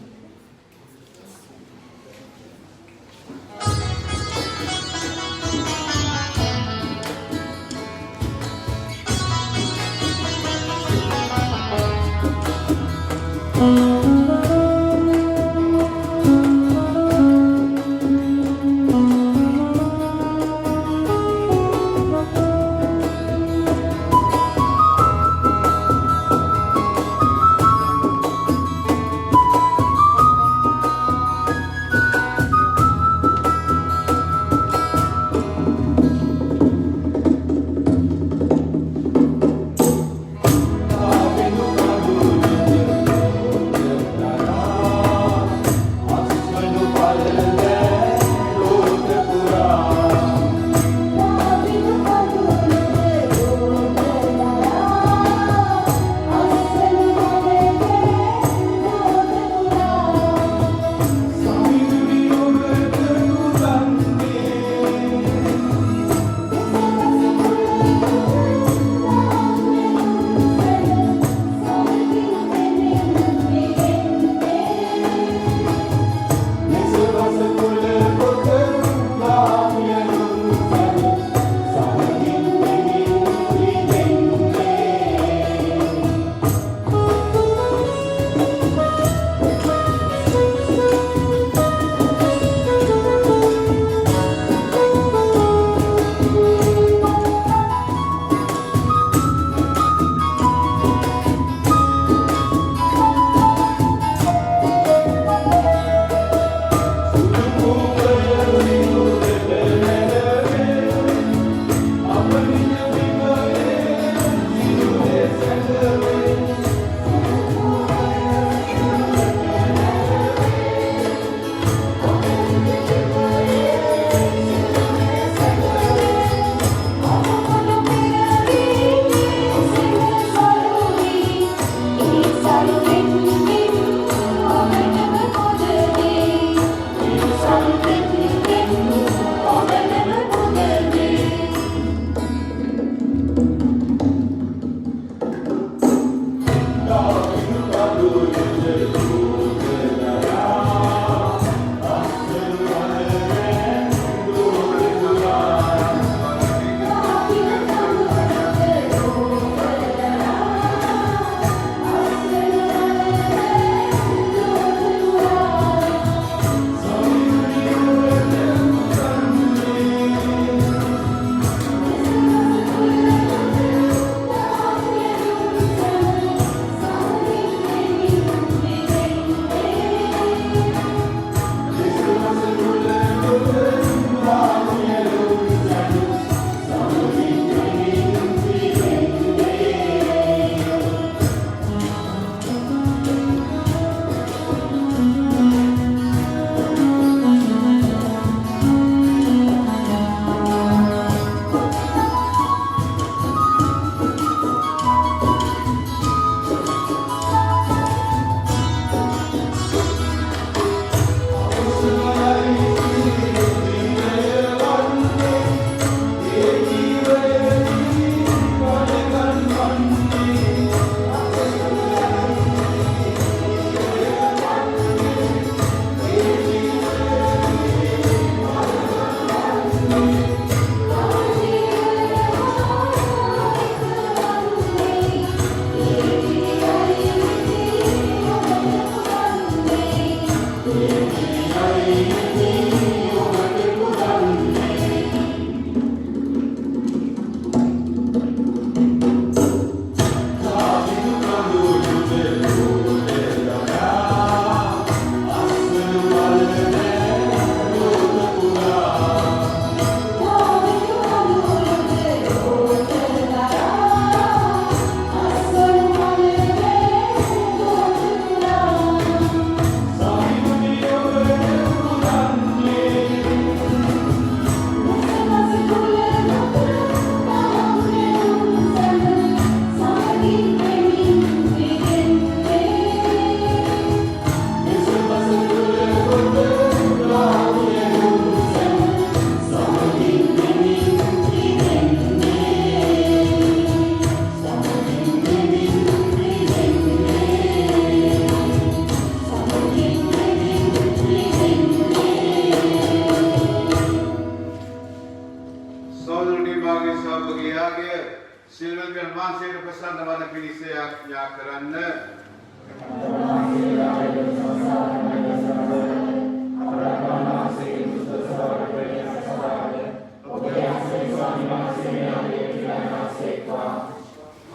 S2: ප්‍රසන්න වන පිණිස යාඥා කරන්න.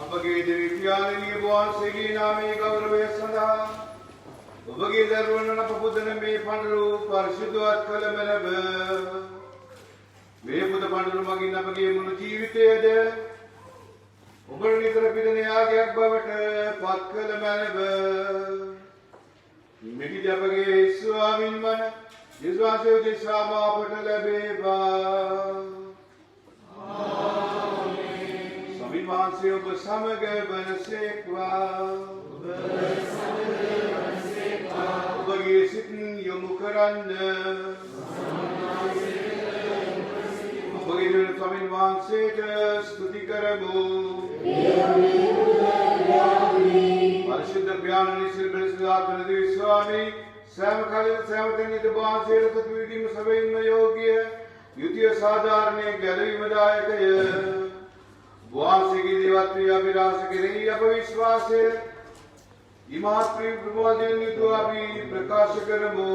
S2: අපගේ දෙවි පියාණෙනි වහන්සේගේ නාමයේ ගෞරවය සඳහා ඔබගේ දරුවන් අප පුදන මේ පඬුරු පරිශුද්ධවත් කළ මැනව මේ පුද පඬුරු මගින් අපගේ මුළු ජීවිතයද ඔබට නිතර පිදෙන යාගයක් බවට පත් කළ මැනව මෙහිදී අපගේ ස්වාමින් වන යේසුස් වහන්සේ අපට ලැබේවා. ස්වාමීන් වහන්සේ ඔබ සමග වනසේක්වා. ඔබගේ සිත යොමු කරන්න. ඔබගේ දිව්‍ය ස්වාමීන් වහන්සේට ස්තුති කරමු. परिशुद्ध पियाणी सिलबरसदातन देवी स्वामी सैम कालिक सैमतनी दबासेर तत्विधि में सवेन योग्य युतिय साधारण गैलरी मदायकय वासे की देवत्व अभिलाष के रही अपविश्वास इमात्री प्रबोधन तो अभी प्रकाश करमो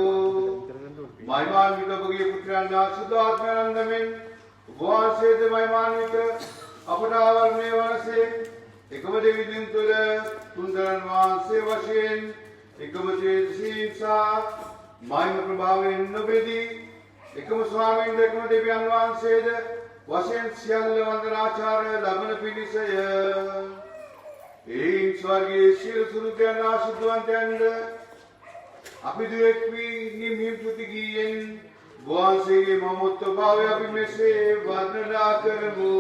S2: महिमान्वित भगे पुत्राना शुद्धात्मानंदमेन वासे दे महिमान्वित अपनावरने वनसे एकम देवी दिन तुल तुंदरन वांसे वशेन एकम चेतसीसा मायम प्रभावेन नबेदी एकम स्वामीन एकम देवी अन्वांसेद वशेन सियल वंदनाचार लबन पिनिसय एन स्वर्गीय शील सुरुतेन आशुद्धवंतेंद अपिदुएक्वी निमिम तुतिगियन वांसे के ममोत्त भावे अभिमेसे वर्णना करमो.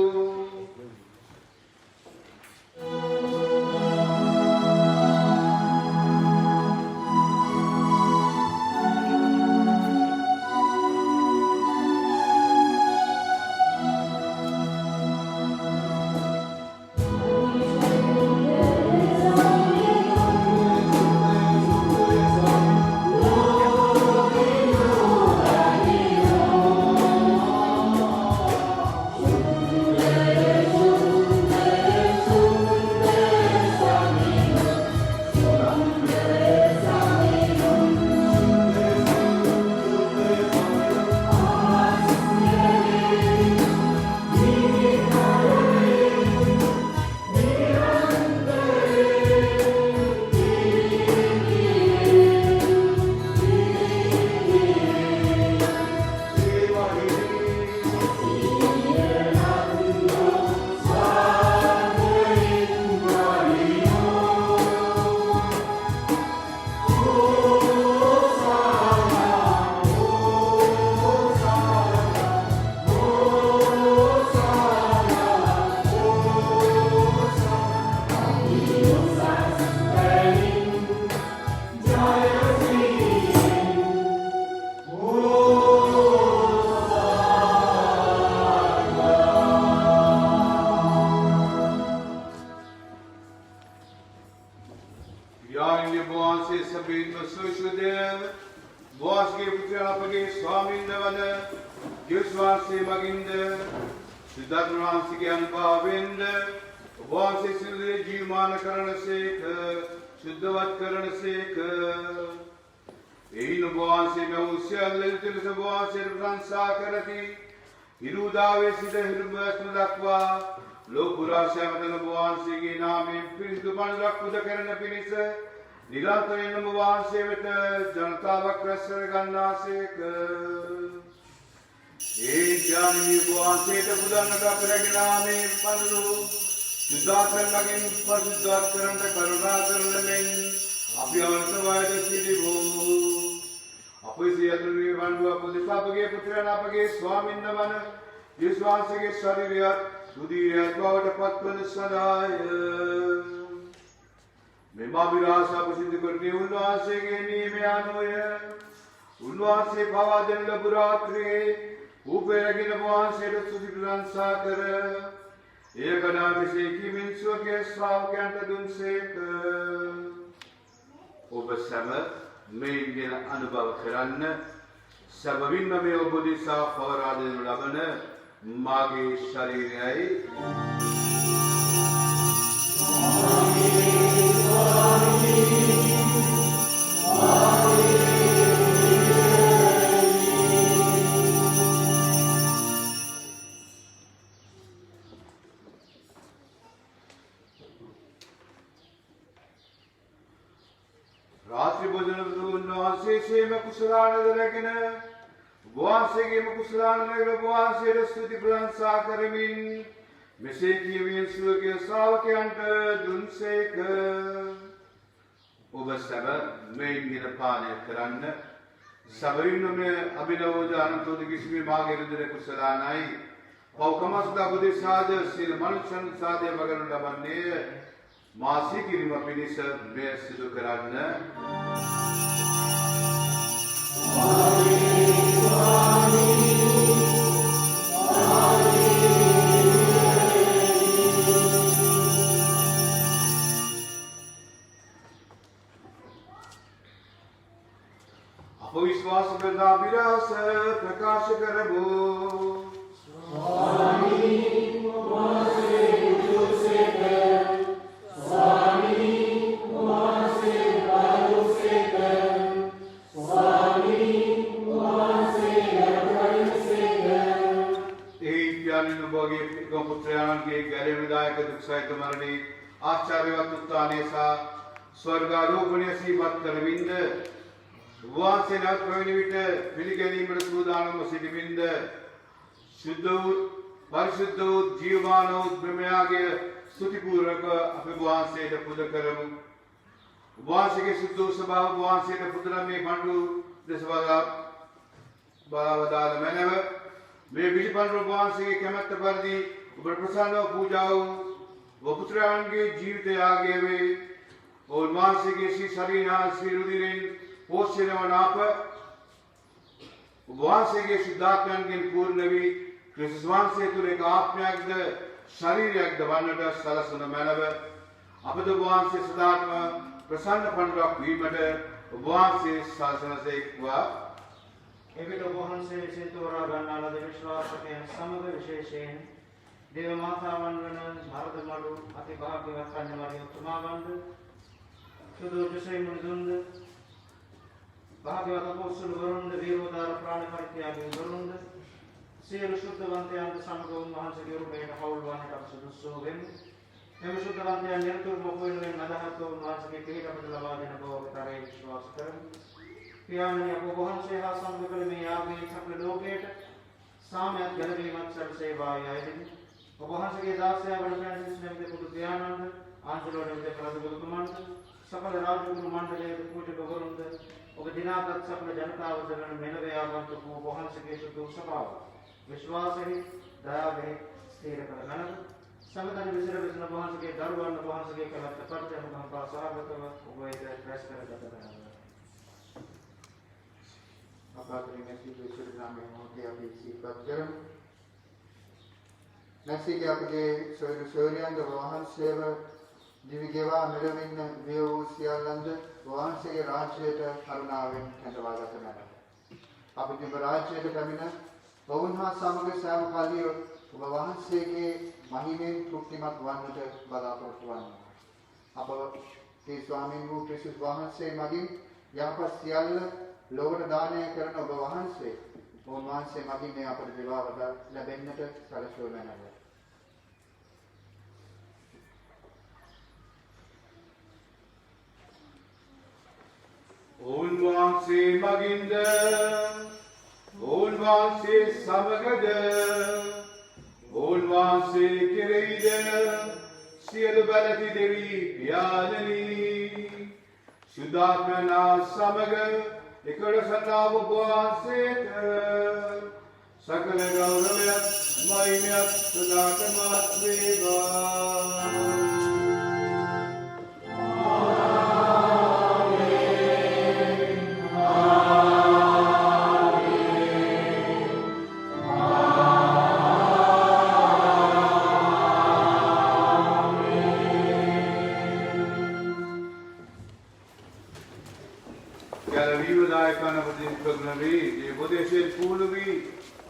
S2: ඔබ සැම මේ ගැන අනුභව කරන්න සැබවින්ම මේ ඔබ දිසා පවරා දෙනු ලබන මාගේ ශරීරයයි රාත්‍රී භෝජන උන්වහන්සේම කුසලානද රැගෙන වහන්සේගේම කුසලානද වහන්සේට ස්තුති ප්‍රශංසා කරමින් මෙසේ කියමින් ස්වර්ගීය ශ්‍රාවකයන්ට දුන්සේක. ඔබ සැම මෙයින් දින පානය කරන්න. සබරින් මේ අභිනවෝද අනන්තෝද කිසිමේ මාගේ රුධිර කුසලානයි පෞකමස්දා බුදේශාද සීල මනුෂ්‍යන් සාදේ වගනු ලබන්නේ මාසී කිරීම පිණිස මේ සිදු කරන්න. අප විශ්වාස කරනා විරාස ප්‍රකාශ කරමු. පුත්‍රයාණන්ගේ ගැලවිදායක දුක් සහිත මරණේ ආශ්චර්යවත් උත්ථානය සහ ස්වර්ගාරෝපණය සිහිපත් කරමින්ද වහන්සේ නැවත පැමිණි විට පිළිගැනීමට සූදානම්ව සිටිමින්ද සුද්ධ වූ පරිසුද්ධ වූ ජීවමාන වූ බ්‍රහ්මයාගේ ස්තුතිපූර්වක අපි වහන්සේට පුද කරමු. වහන්සේගේ සුද්ධ වූ ස්වභාව වහන්සේට පුදරමේ පඬු දෙස බලාවදාළ මැනව මේ පිළිපන්ව වහන්සේගේ කැමැත්ත පරිදි ඔබ ප්‍රසන්නව පූජා වූ පුත්‍රයන්ගේ ජීවිතය ආගේ වේ. ඔවුන් වහන්සේගේ ශ්‍රී ශරීරාංශී රුධිරෙන් පෝෂණය වන අප වහන්සේගේ ශුද්ධාත්මයන්ගෙන් පූර්ණ වී ක්‍රිස්තුස් වහන්සේ තුළ එක ආත්මයක්ද ශරීරයක්ද වන්නට සලසන මැනව අපද වහන්සේ සදාත්ම ප්‍රසන්න පඬුරක් වීමට වහන්සේ සලසනසේක්වා.
S9: එවිට වහන්සේ විසින් තෝරා ගන්නා ලද විශ්වාසකයන් සමග විශේෂයෙන් දේව මාතාවන් වන මරදමඩු අති භාග්‍යවත් කන්‍යමරිය උතුමාවන්ද සුදෝජසේ මුනිදුන්ද භාග්‍යවත් අපොස්තල වරුන්ද වීරෝදාර ප්‍රාණ පරිත්‍යාගී වරුන්ද සියලු ශුද්ධවන්තයන්ද සමග උන්වහන්සේගේ උරුමයට හවුල් වන්නට අප සුදුසු වෙමු. මෙම ශුද්ධවන්තයන් නිරතුරුව මොකු වෙනුවෙන් අදහත් උන්වහන්සේගේ පිහිට අපට ලබා දෙන බව අපි තරයේ විශ්වාස කරමු. පියාණනි අප වහන්සේ හා සමග කළ මේ යාගයේ සකල ලෝකයට සාමයක් ගැලවීමත් සැලසේවායි අයදිමි. ඔබ වහන්සේගේ දාසයා වන ප්‍රාණිස්නමිත පුදු පියාණන්ද ආන්දලෝණිත ප්‍රතිබුදුමන්ද සකල රාජකුරු මණ්ඩලයේ පූජක වරුන්ද ඔබ දිනාගත් සකල ජනතාව දරන මෙලවේ ආගන්තුක ඔබ වහන්සේගේ සුදු සභාව විශ්වාසෙහි දයාවෙහි ස්ථිර කරගන්න. සමතන විසිර විසින වහන්සේගේ දරුවන් වහන්සේගේ කලත් පරිත්‍යාග මහා සහගතව ඔබ ඒක ප්‍රස් කරගත කරනවා.
S7: අපාතරින් නැති විශ්ව ග්‍රාමයේ මොහොතේ අපි සිහිපත් කරමු. නැසිගේ අපගේ සෝරියන්ද වහන්සේව දිවිගෙවා මෙලොවින් විය වූ සියල්ලන්ද වහන්සේගේ රාජ්‍යයට කරුණාවෙන් කැඳවාගත මැන. අපි දිව රාජ්‍යයට පැමිණ ඔවුන් හා සමග සෑම කල්හි ඔබ වහන්සේගේ මහිමෙන් තෘප්තිමත් වන්නට බලාපොරොත්තු වන්න. අපගේ ස්වාමීන් වූ ක්‍රිස්තුස් වහන්සේ මගින් යහපත් සියල්ල ලෝකට දානය කරන ඔබ වහන්සේ වහන්සේ මගින් මේ අපට විවාහද ලැබෙන්නට සැලසුව මැනව.
S2: ඔවුන් වහන්සේ මගින්ද ඔවුන් වහන්සේ සමගද ඔවුන් වහන්සේ කෙරෙහිද සියලු බලති දෙවි පියාණනි සුදාත්මනා සමග එකොළසතාව වහන්සේට සකල ගෞරවයත් මහිමයත් සදාතමත් වේවා.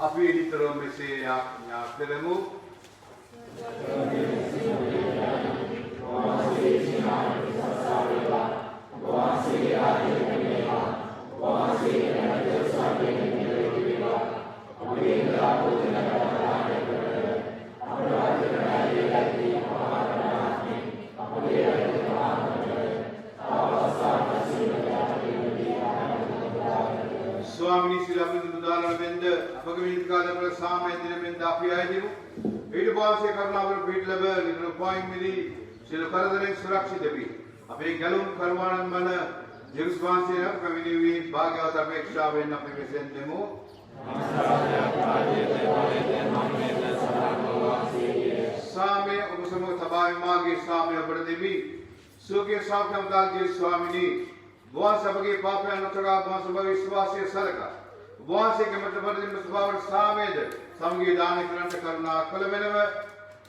S2: අපි නිතරම මෙසේ යාඥා කරමු.
S3: Amen.
S2: සිලපි දුදාලන වෙන්ද අපගේ විනිකාල වල සාමය දින වෙන්ද අපි ආයදිමු ඊට පස්සේ කරුණාකර පිට ලැබ නිතර පොයින් මිලි සිල කරදරෙන් සුරක්ෂිත වෙයි අපේ ගැලුම් කර්මානන් මන ජෙරුසලම් පැමිණි වී භාග්‍යවත් අපේක්ෂාවෙන් අපි මෙසෙන් දෙමු सामे उपसम तबाई मागे सामे अपने देवी सुखे साप्तम दाल स्वामिनी बुआ सबके पापे अनुचगा बुआ सब विश्वास से सरका बुआ से के मतलब दिन स्वभाव सामेद समगी दान करंट करुणा कल मेनव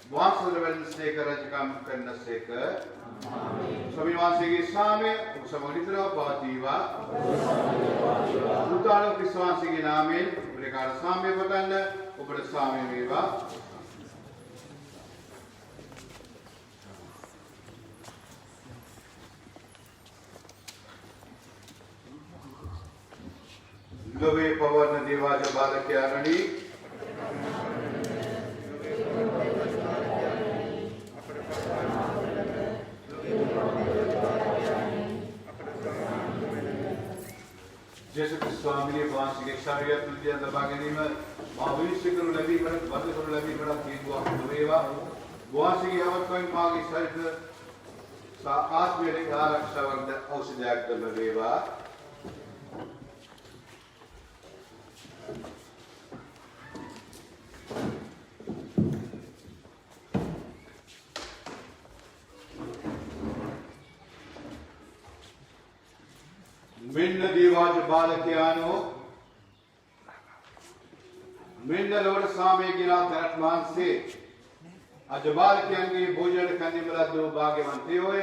S2: बुआ सरवन से करज काम करने से कर सभी वासी के सामे उपसम निद्रा पातीवा उतारो विश्वास के नामे प्रकार सामे बतन ऊपर सामे मेवा लोवे पवन देवाज बालक्यारणी जैसे कि स्वामी वांस के शरीर तुल्य दबागनी में भविष्य करो लगी पर बंद करो लगी बड़ा ठीक हुआ दुरेवा वांस की आवत कोई मागी सहित सा आत्मीय रक्षा वर्ग औषधि कर लेवा मिन्न देवाज बालक्यानो मिन्न लोड सामे गिरा तरटमान से अज बालक्यान के भोजन करने वाला दो भाग्यवंते होय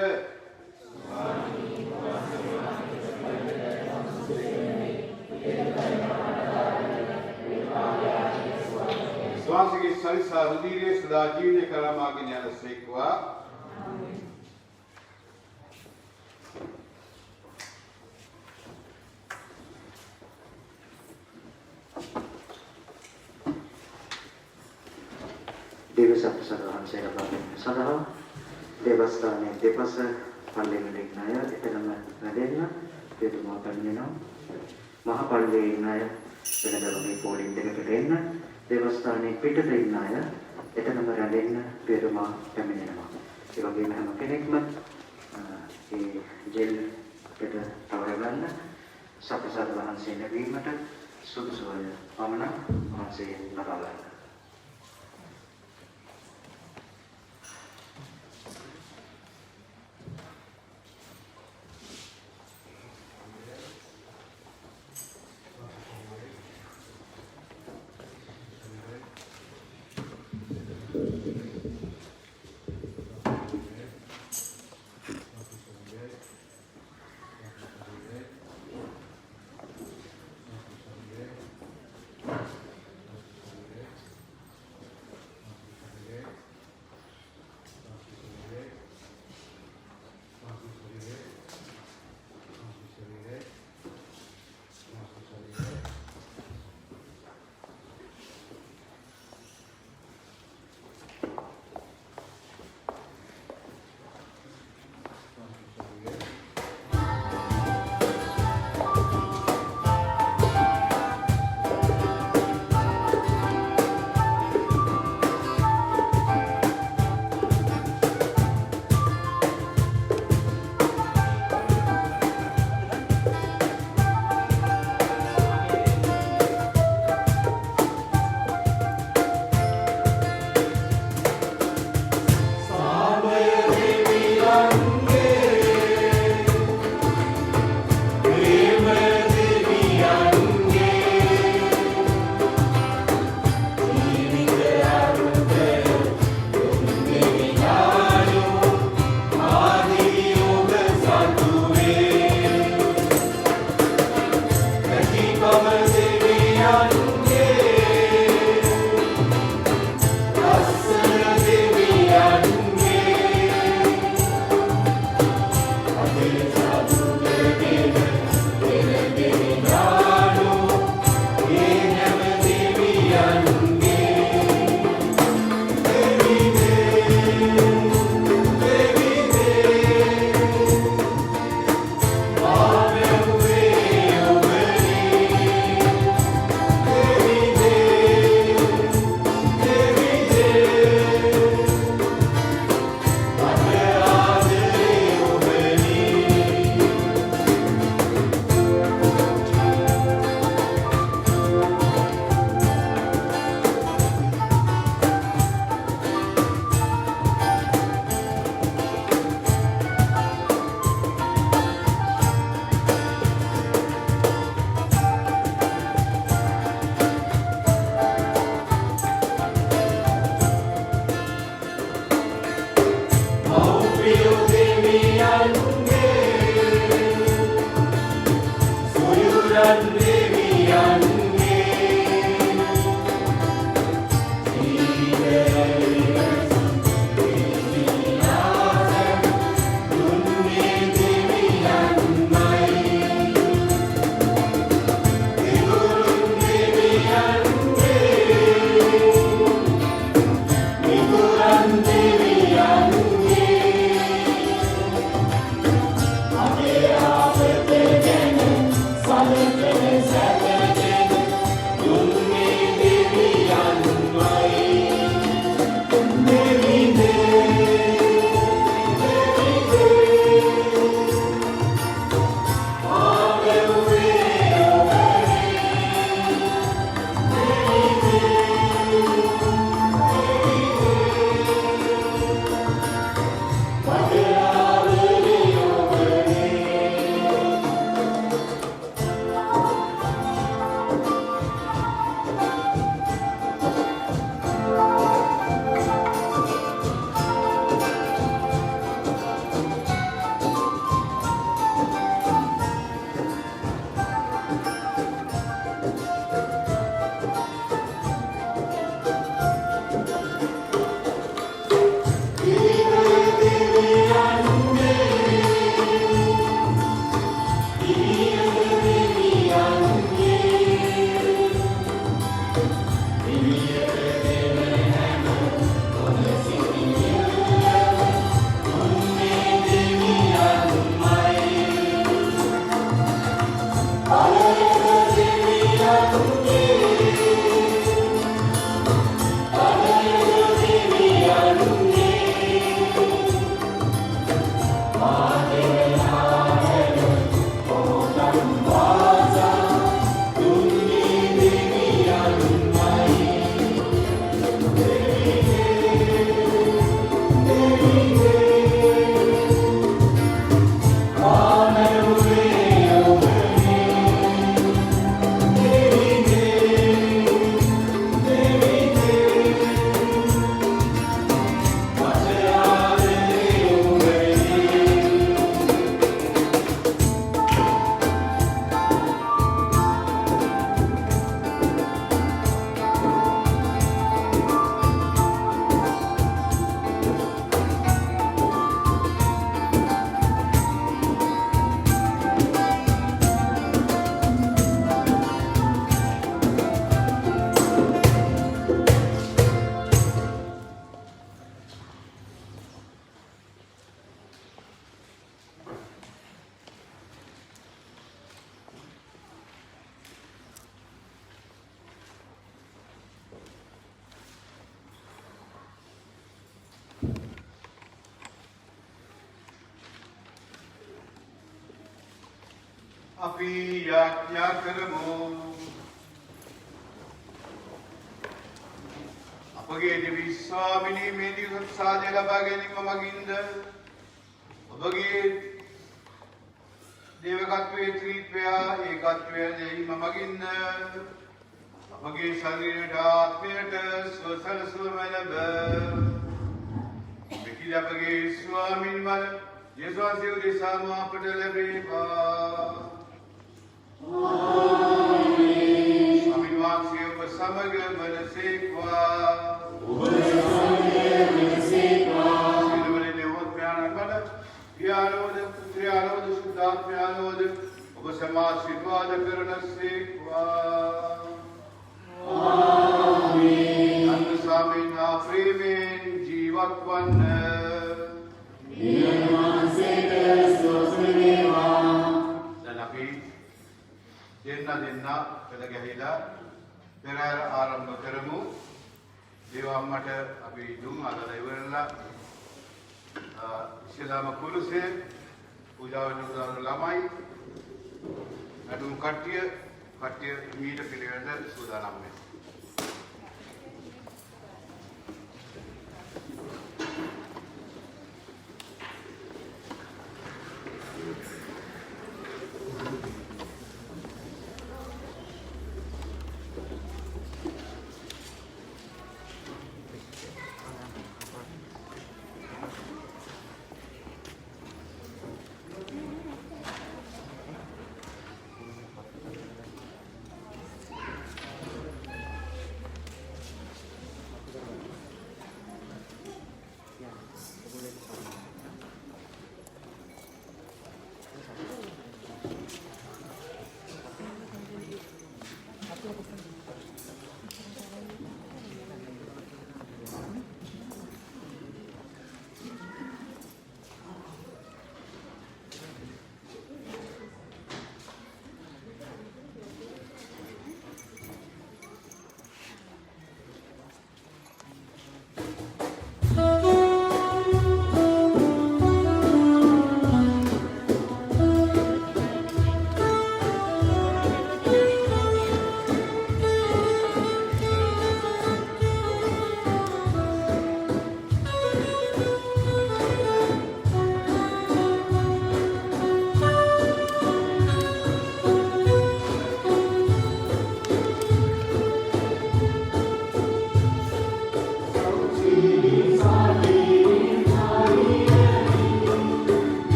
S2: स्वास के सरिसा रुधिरे सदा जीवने करा मागे न्याय सेकवा
S5: देव सप्तसर्वहं सेरबालेन सदा देवस्थाने දෙපස පල්ලෙන් ඉන්න අය එතනම වැඩෙන්න පිටුමා පැමිණෙනවා මහා පල්ලේ ඉන්න අය වෙනදම මේ පොලින් දෙකට එන්න දේවස්ථානයේ පිටත ඉන්න අය එතනම රැඳෙන්න පිටුමා පැමිණෙනවා ඒ වගේම හැම කෙනෙක්ම ඒ ජෙල් පිට තවර ගන්න සප්තසර්වහන් සේනවීමට සුදුසුවය පමණ වහන්සේ නරා ගන්න
S2: අපි යාඥා කරමු. අපගේ දෙවි ස්වාමිනී මේ දිවස සාදය ලබා ගැනීම මගින්ද ඔබගේ දේවකත්වයේ ත්‍රිත්වය ඒකත්වය දෙීම මගින්ද අපගේ ශරීරයට ආත්මයට සුවසලසුව ලැබ මෙකි අපගේ ස්වාමින් වල යේසුස් වහන්සේ උදෙසාම අපට ලැබේවා. ආමේන්. ස්වාමීන් වහන්සේ ඔබ සමග වනසේක්වා. ඔබ සමග වනසේක්වා. සිළුවනේ දෙවොත් ඥානවල යාලෝද පුත්‍රයාලෝද සුද්ධාත්මයාලෝද ඔබ සමාශිර්වාද කරනසේක්වා. ආමේන්. අන්න ස්වාමීන් ප්‍රේමෙන් ජීවත් වන්න. Dan අපි දෙන්න පෙළ ගැහිලා පෙරහැර ආරම්භ කරමු. දේවම්මට අපි දුම් අදලා ඉවරලා ඉස්ලාම කුරුසේ පූජාවට උදාන ළමයි අඩුම් කට්ටිය මීට පිළිවෙලට සූදානම් වෙනවා.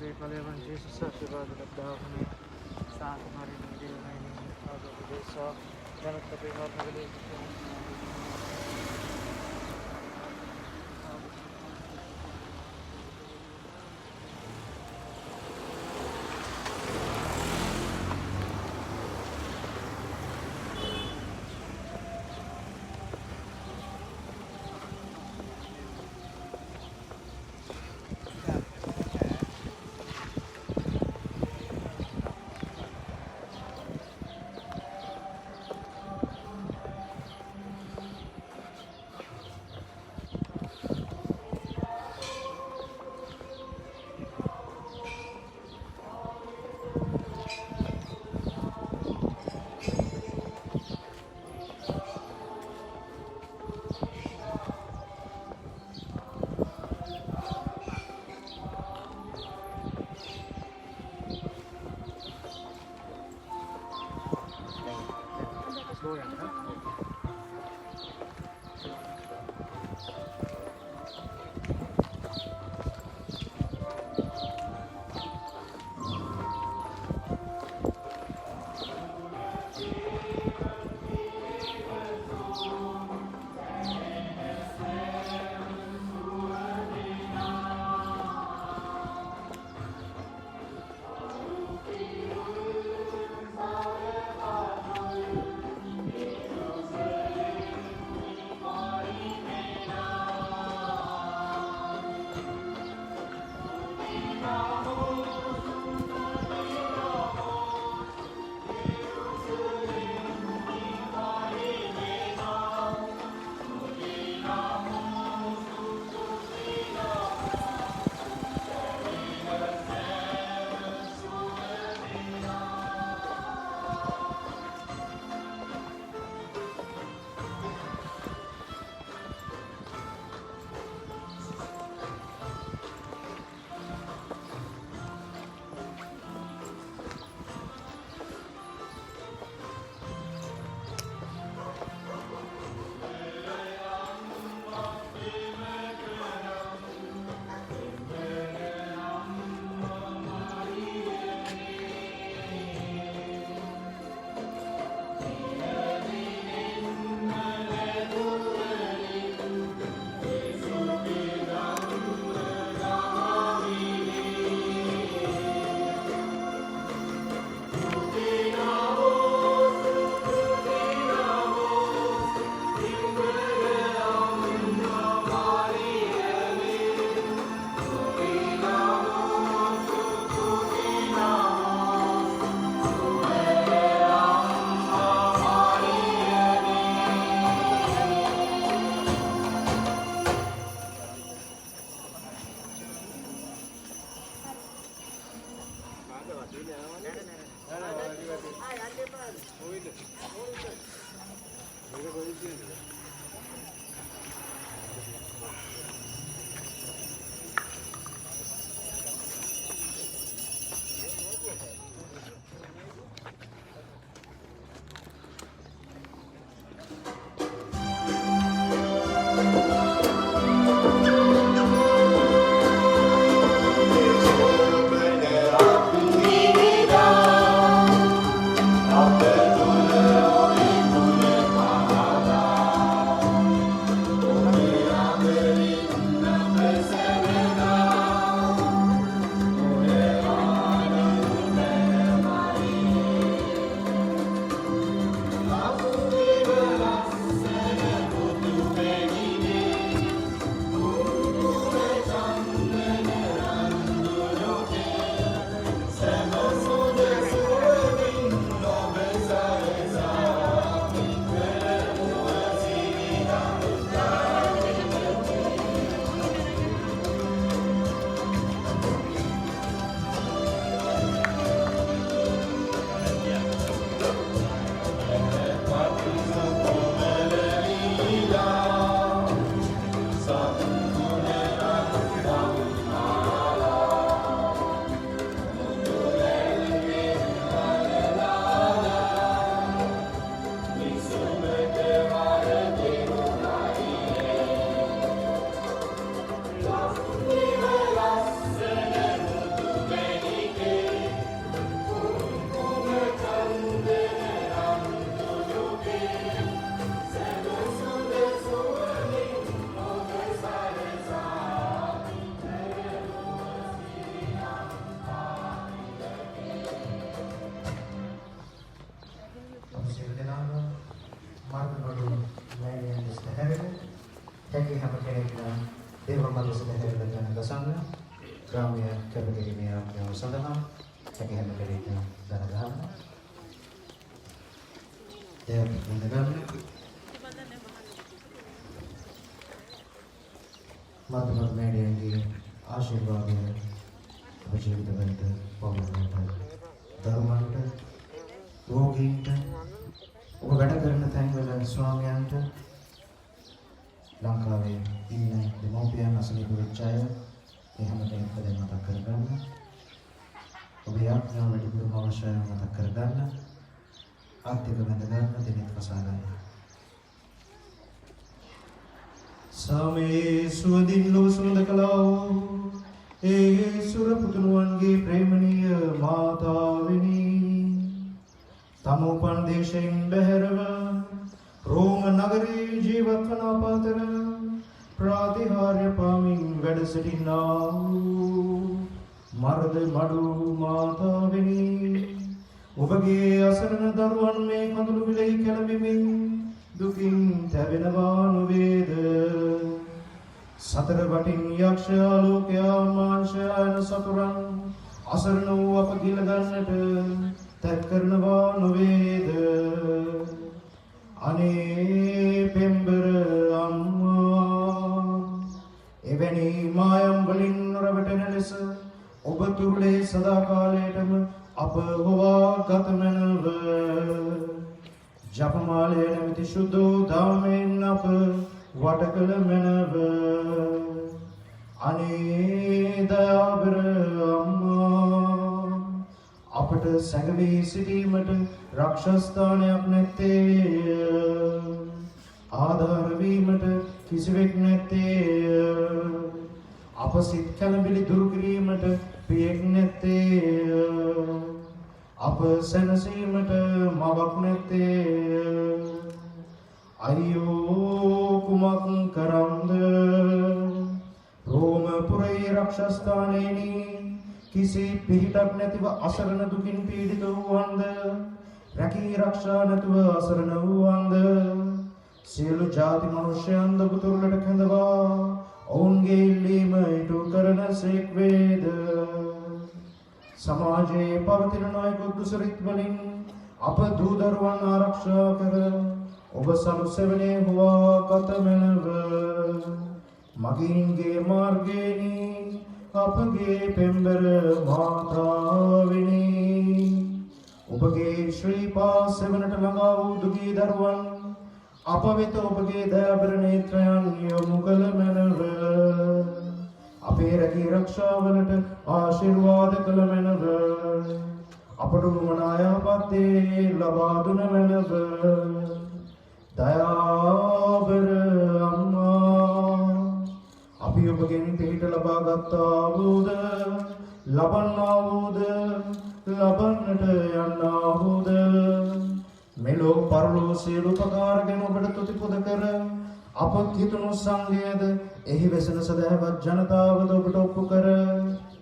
S9: से कलेवन Jesus आशीर्वाद करता हूँ साथ हमारे मेरे मैंने आगे विदेश जनक कभी और नगले
S10: මధుමත් මෑණියන්ගේ ආශිර්වාදය ඔබ ජීවිතවලට පවතිනට ධර්මන්ට රෝගීන්ට ඔබ වැඩ කරන තැන්වල ස්වාමයන්ට ලංකාවේ ඉන්න දෙමෝපියන් අසනීප වෙච්ච අය ඒ හැමදේම මතක් කරගන්න ඔබේ ආඥා වැඩිපුරම අවශ්‍යයි මතක් කරගන්න අත්තික වැඳ ගන්න දෙනෙත් වසාගන්න. සමේ සුවඳින් ලොව සුවඳ කළා වූ ඒ සුර පුතුණුවන්ගේ ප්‍රේමණීය මාතාවෙනි තම උපන් දේශයෙන් බැහැරව රෝම නගරයේ ජීවත් වන අප අතර ප්‍රාතිහාර්ය පාමින් වැඩ සිටිනා වූ මර්ද මඩු මාතාවෙනි ඔබගේ අසරණ දරුවන් මේ කඳුළු විලෙහි කැළඹෙමින් දුකින් තැවෙනවා නොවේද? සතර වටින් යක්ෂයා ලෝකයා මාංශයා යන සතුරන් අසරණ වූ අප ගිල ගන්නට තැත් කරනවා නොවේද? අනේ පෙම්බර අම්මා එවැනි මායම් වලින් රැවටෙන ලෙස ඔබ තුරුලේ සදාකාලයටම අප හොවා ගත මැනව. ජපමාලය නැමැති සුදු දාමෙන් අප වට කළ මැනව. අනේ දයාබර අම්මා අපට සැඟවී සිටීමට රක්ෂස්ථානයක් නැත්තේ. ආධාර වීමට කිසිවෙක් නැත්තේ. අප සිත් කැළඹිලි දුරු කිරීමට පියෙක් නැත්තේ. අප සැනසීමට මවක් නැත්තේ. අයියෝ කුමක් කරම්ද? රෝමපුරයේ රක්ෂස්ථානයේනි කිසි පිහිටක් නැතිව අසරණ දුකින් පීඩිත වූවන්ද රැකී ආරක්ෂා නැතුව අසරණ වූවන්ද සියලු ජාති මනුෂ්‍යයන්ද බුදුරලට කැඳවා ඔවුන්ගේ ඉල්ලීම ඉටු කරන සේක් වේද? සමාජයේ පවතින නොයෙකුත් දුසිරිත් වලින් අප දූ දරුවන් ආරක්ෂා කර ඔබ සමුසෙවනේ හොවා ගත මැනව. මගීන්ගේ මාර්ගයෙනි අපගේ පෙම්බර මාතාවෙනි ඔබගේ ශ්‍රී පාසෙවනට ළඟා වූ දුගී දරුවන් අප වෙත ඔබගේ දයාබර නේත්‍රයන් යොමු කළ මැනව. අපේ රැකී ආරක්ෂාවලට ආශිර්වාද කළ මැනව. අපට උමනා යහපත් දේ ලබා දුන මැනව. දයාබර අම්මා අපි ඔබගෙන් පිහිට ලබා ගත්තා වූද ලබන්නා වූද ලබන්නට යන්නා වූද මෙලොව පරලොව සියලු උපකාරගෙන ඔබට තුති පුද කර අප කිතුණු සංඝයද එහි වෙසෙන සදහවත් ජනතාවද ඔබට ඔප්පු කර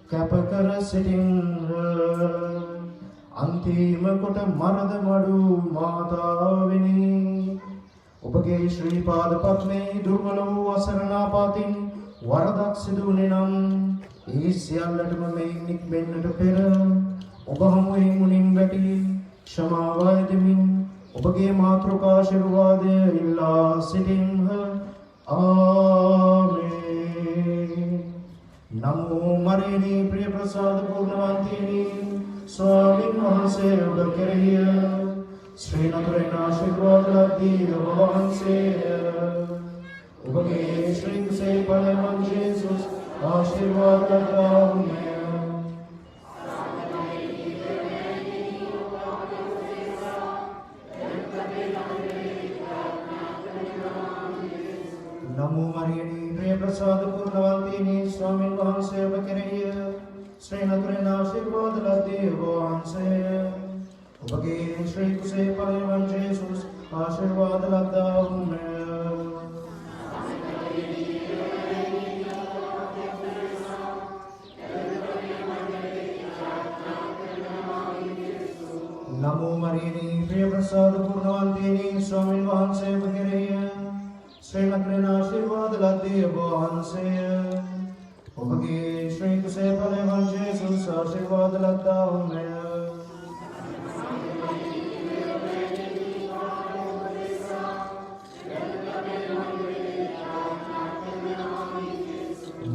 S10: කැප කර සිටින්හ. අන්තිම කොට මරද මඩු මාතාවෙනි ඔබගේ ශ්‍රී පාද පත්මේ දුර්වල වූ අසරණාපාතින් වරදක් සිදු වුණේ නම් ඒ සියල්ලටම මෙයින් නික්මෙන්නට පෙර ඔබ හමුවේ මුණින් වැටි ක්ෂමාව දෙමින් ඔබගේ මාතෘකා ආශිර්වාදය ඉල්ලා සිටින්හ. ආමේන්. නමෝ මරිනි ප්‍රිය ප්‍රසාද පූර්ණවන්තිනි ස්වාමීන් වහන්සේ ඔබ කෙරෙහි ශ්‍රී නතරේ ආශිර්වාද ලද්දී ඔබ වහන්සේ ඔබගේ ශ්‍රී කුසේ බලවන් ජේසුස් ආශිර්වාද ලද්දා වූ නමෝ මරියනි ප්‍රිය ප්‍රසාද පූර්ණවන්තිනි ස්වාමීන් වහන්සේ ඔබ කෙරෙහි ශ්‍රී නතරේ ආශිර්වාද ලද්දී ඔබ වහන්සේ ඔබගේ ශ්‍රී කුසේ බලවන් ජේසුස් ආශිර්වාද ලද්දා වූ නමෝ මරියනි ප්‍රිය ප්‍රසාද පූර්ණවන්තිනි ස්වාමීන් වහන්සේ ඔබ කෙරෙහි ශ්‍රී නතරේ ආශිර්වාද ලද්දී ඔබ වහන්සේ ඔබගේ ශ්‍රී කුසේ බලවන් ජේසුස් ආශිර්වාද ලද්දා වූ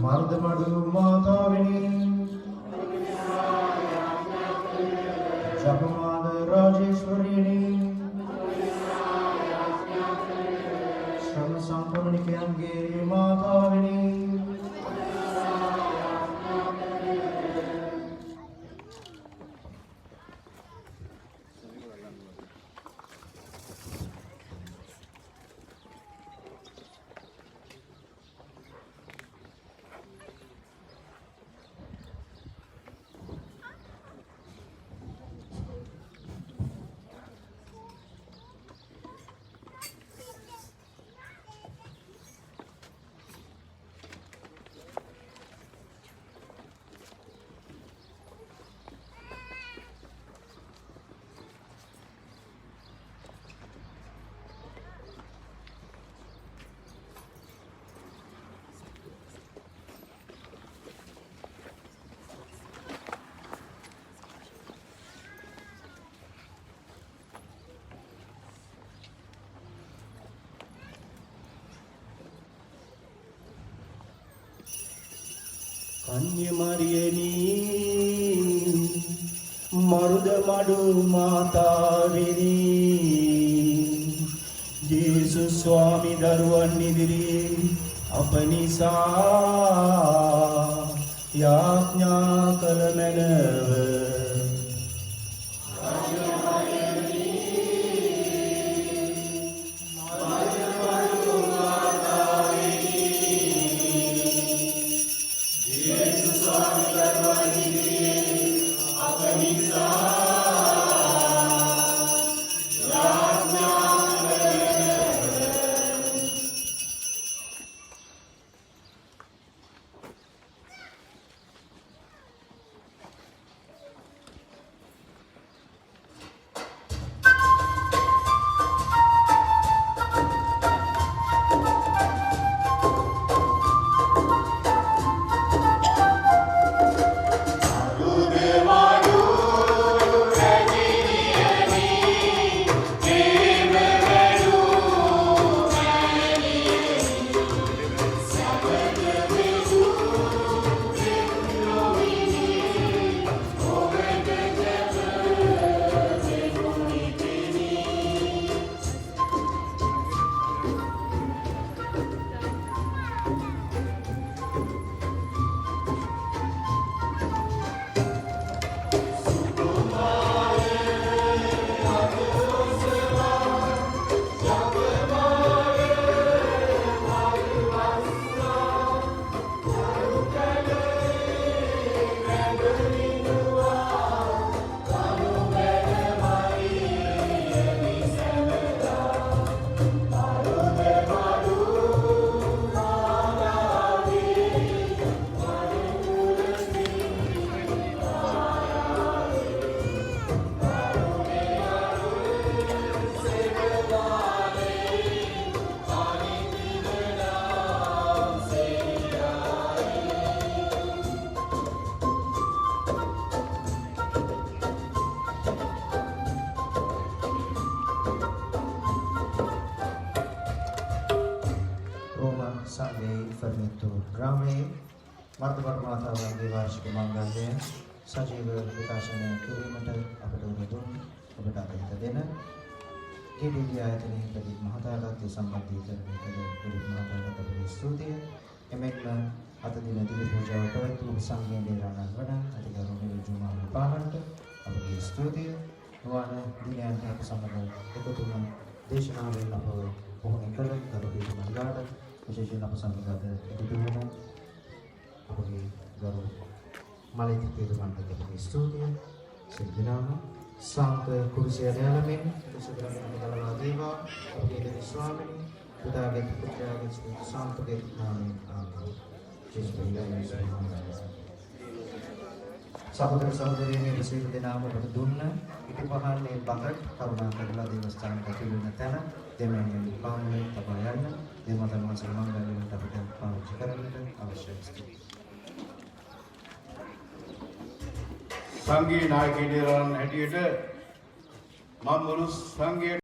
S10: මර්ද මඩු මාතාවෙනි ජපමාද රාජේශ්වරියනි ශ්‍රම සංක්‍රමණිකයන්ගේ මාතාවෙනි අන්‍යමරියනි මරුද මඩු මාතාවෙනි ජේසුස් ස්වාමි දරුවන් ඉදිරියේ අප නිසා යාඥා කළ මැනව මර්ධවර මාතාවන්ගේ වාර්ෂික මංගල්‍යය සජීව විකාශනය කිරීමට අපට උදව් දුන් ඔබට අදහිත දෙන KDD ආයතනයේ ප්‍රදීප් මහතාටත් ඒ සම්බන්ධීකරණය කළ ප්‍රදීප මහතාටත් අපගේ ස්තුතිය. එමෙන්ම අද දින දිවි පූජාව පැවැත්වූ සංඝීය දේවාලයන් වන අතිගෞරවනීය ජුමා විපාකන්ට අපගේ ස්තුතිය. නුවණ දිනයන්ට අප සමග එකතු වන දේශනාවෙන් අපව පුහුණු කළ ගරුතර මණ්ඩලයට විශේෂයෙන් අප සමග අද එකතු වන අපගේ ගරු මලිත පිරුමන්ට අපගේ ස්තුතිය. සිද්ධාම සංඝ කුරුසිය නැලමින් සුදරණ කලවා දේවා අපගේ දෙවි ස්වාමීනි පුදාගේ පුත්‍රයාගේ සාන්තගේ නාමයෙන් ආමෙන්. සහෝදර සහෝදරියනි විශේෂ දෙනාම ඔබට දුන්න ඉතිපහන්නේ බකට කරුණා කරලා දේවස්ථානට ඇතුළු වෙන තැන දෙමළෙන් පාමුලේ තබා යන්න දෙමළන් වහන්සේ මංගලයෙන් අපට පාවිච්චි කරන්නට අවශ්‍යයි.
S2: සංඝීය නායකයන් හැටියට මම මුළු සංඝයේ